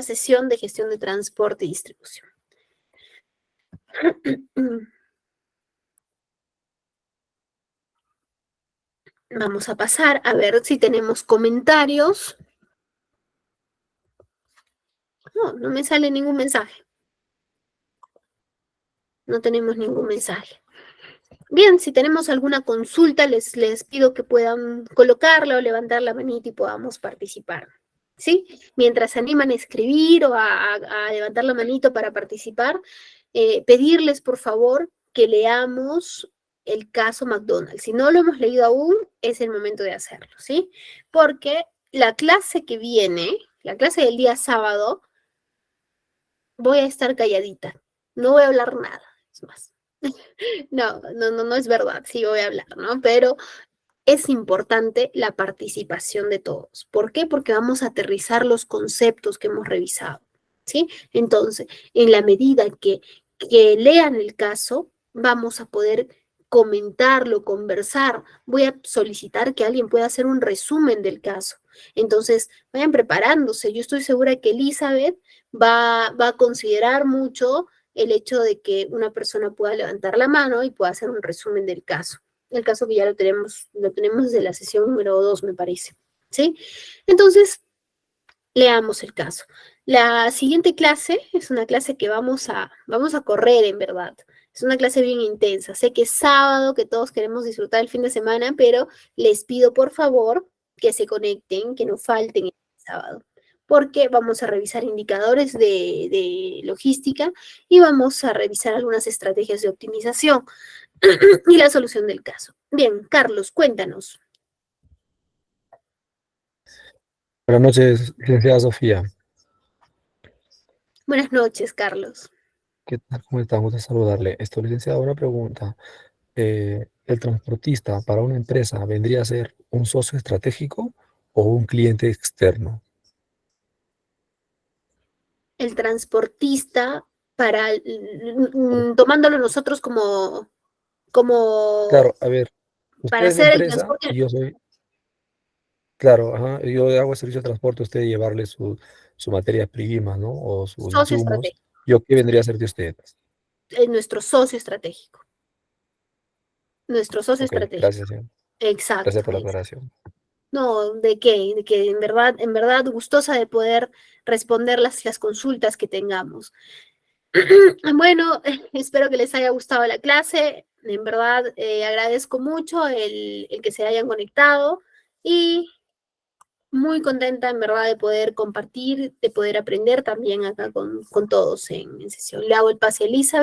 sesión de gestión de transporte y distribución. Vamos a pasar a ver si tenemos comentarios. No, no me sale ningún mensaje. No tenemos ningún mensaje. Bien, si tenemos alguna consulta, les pido que puedan colocarla o levantar la manita y podamos participar. ¿Sí? Mientras se animan a escribir o a levantar la manito para participar, pedirles por favor que leamos el caso McDonald's. Si no lo hemos leído aún, es el momento de hacerlo, ¿sí? Porque la clase que viene, la clase del día sábado, voy a estar calladita. No voy a hablar nada, es más. No es verdad, sí voy a hablar, ¿no? Pero es importante la participación de todos. ¿Por qué? Porque vamos a aterrizar los conceptos que hemos revisado, ¿sí? Entonces, en la medida que lean el caso, vamos a poder comentarlo, conversar. Voy a solicitar que alguien pueda hacer un resumen del caso. Entonces, vayan preparándose. Yo estoy segura que Elizabeth va a considerar mucho el hecho de que una persona pueda levantar la mano y pueda hacer un resumen del caso. El caso que ya lo tenemos desde la sesión número 2, me parece. ¿Sí? Entonces, leamos el caso. La siguiente clase es una clase que vamos a correr, en verdad. Es una clase bien intensa. Sé que es sábado, que todos queremos disfrutar el fin de semana, pero les pido por favor que se conecten, que no falten el sábado, porque vamos a revisar indicadores de logística y vamos a revisar algunas estrategias de optimización y la solución del caso. Bien, Carlos, cuéntanos. Buenas noches, licenciada Sofía. Buenas noches, Carlos. ¿Qué tal? ¿Cómo está? Gusto saludarle. Licenciada, una pregunta. ¿El transportista para una empresa vendría a ser un socio estratégico o un cliente externo? El transportista tomándolo nosotros como Claro, a ver, usted para es la hacer el empresa transporte y yo soy, claro, ajá, yo hago el servicio de transporte, usted llevarle su materia prima, ¿no? O sus socio insumos. estratégico, ¿Yo qué vendría a ser de usted? nuestro socio estratégico, nuestro socio Ok, estratégico. gracias, señor. Exacto, Gracias por la exacto. aclaración. No, ¿de qué? De que en verdad, gustosa de poder responder las consultas que tengamos. Bueno, espero que les haya gustado la clase. En verdad, agradezco mucho el que se hayan conectado y muy contenta, en verdad, de poder compartir, de poder aprender también acá con todos en sesión. Le hago el pase a Elizabeth.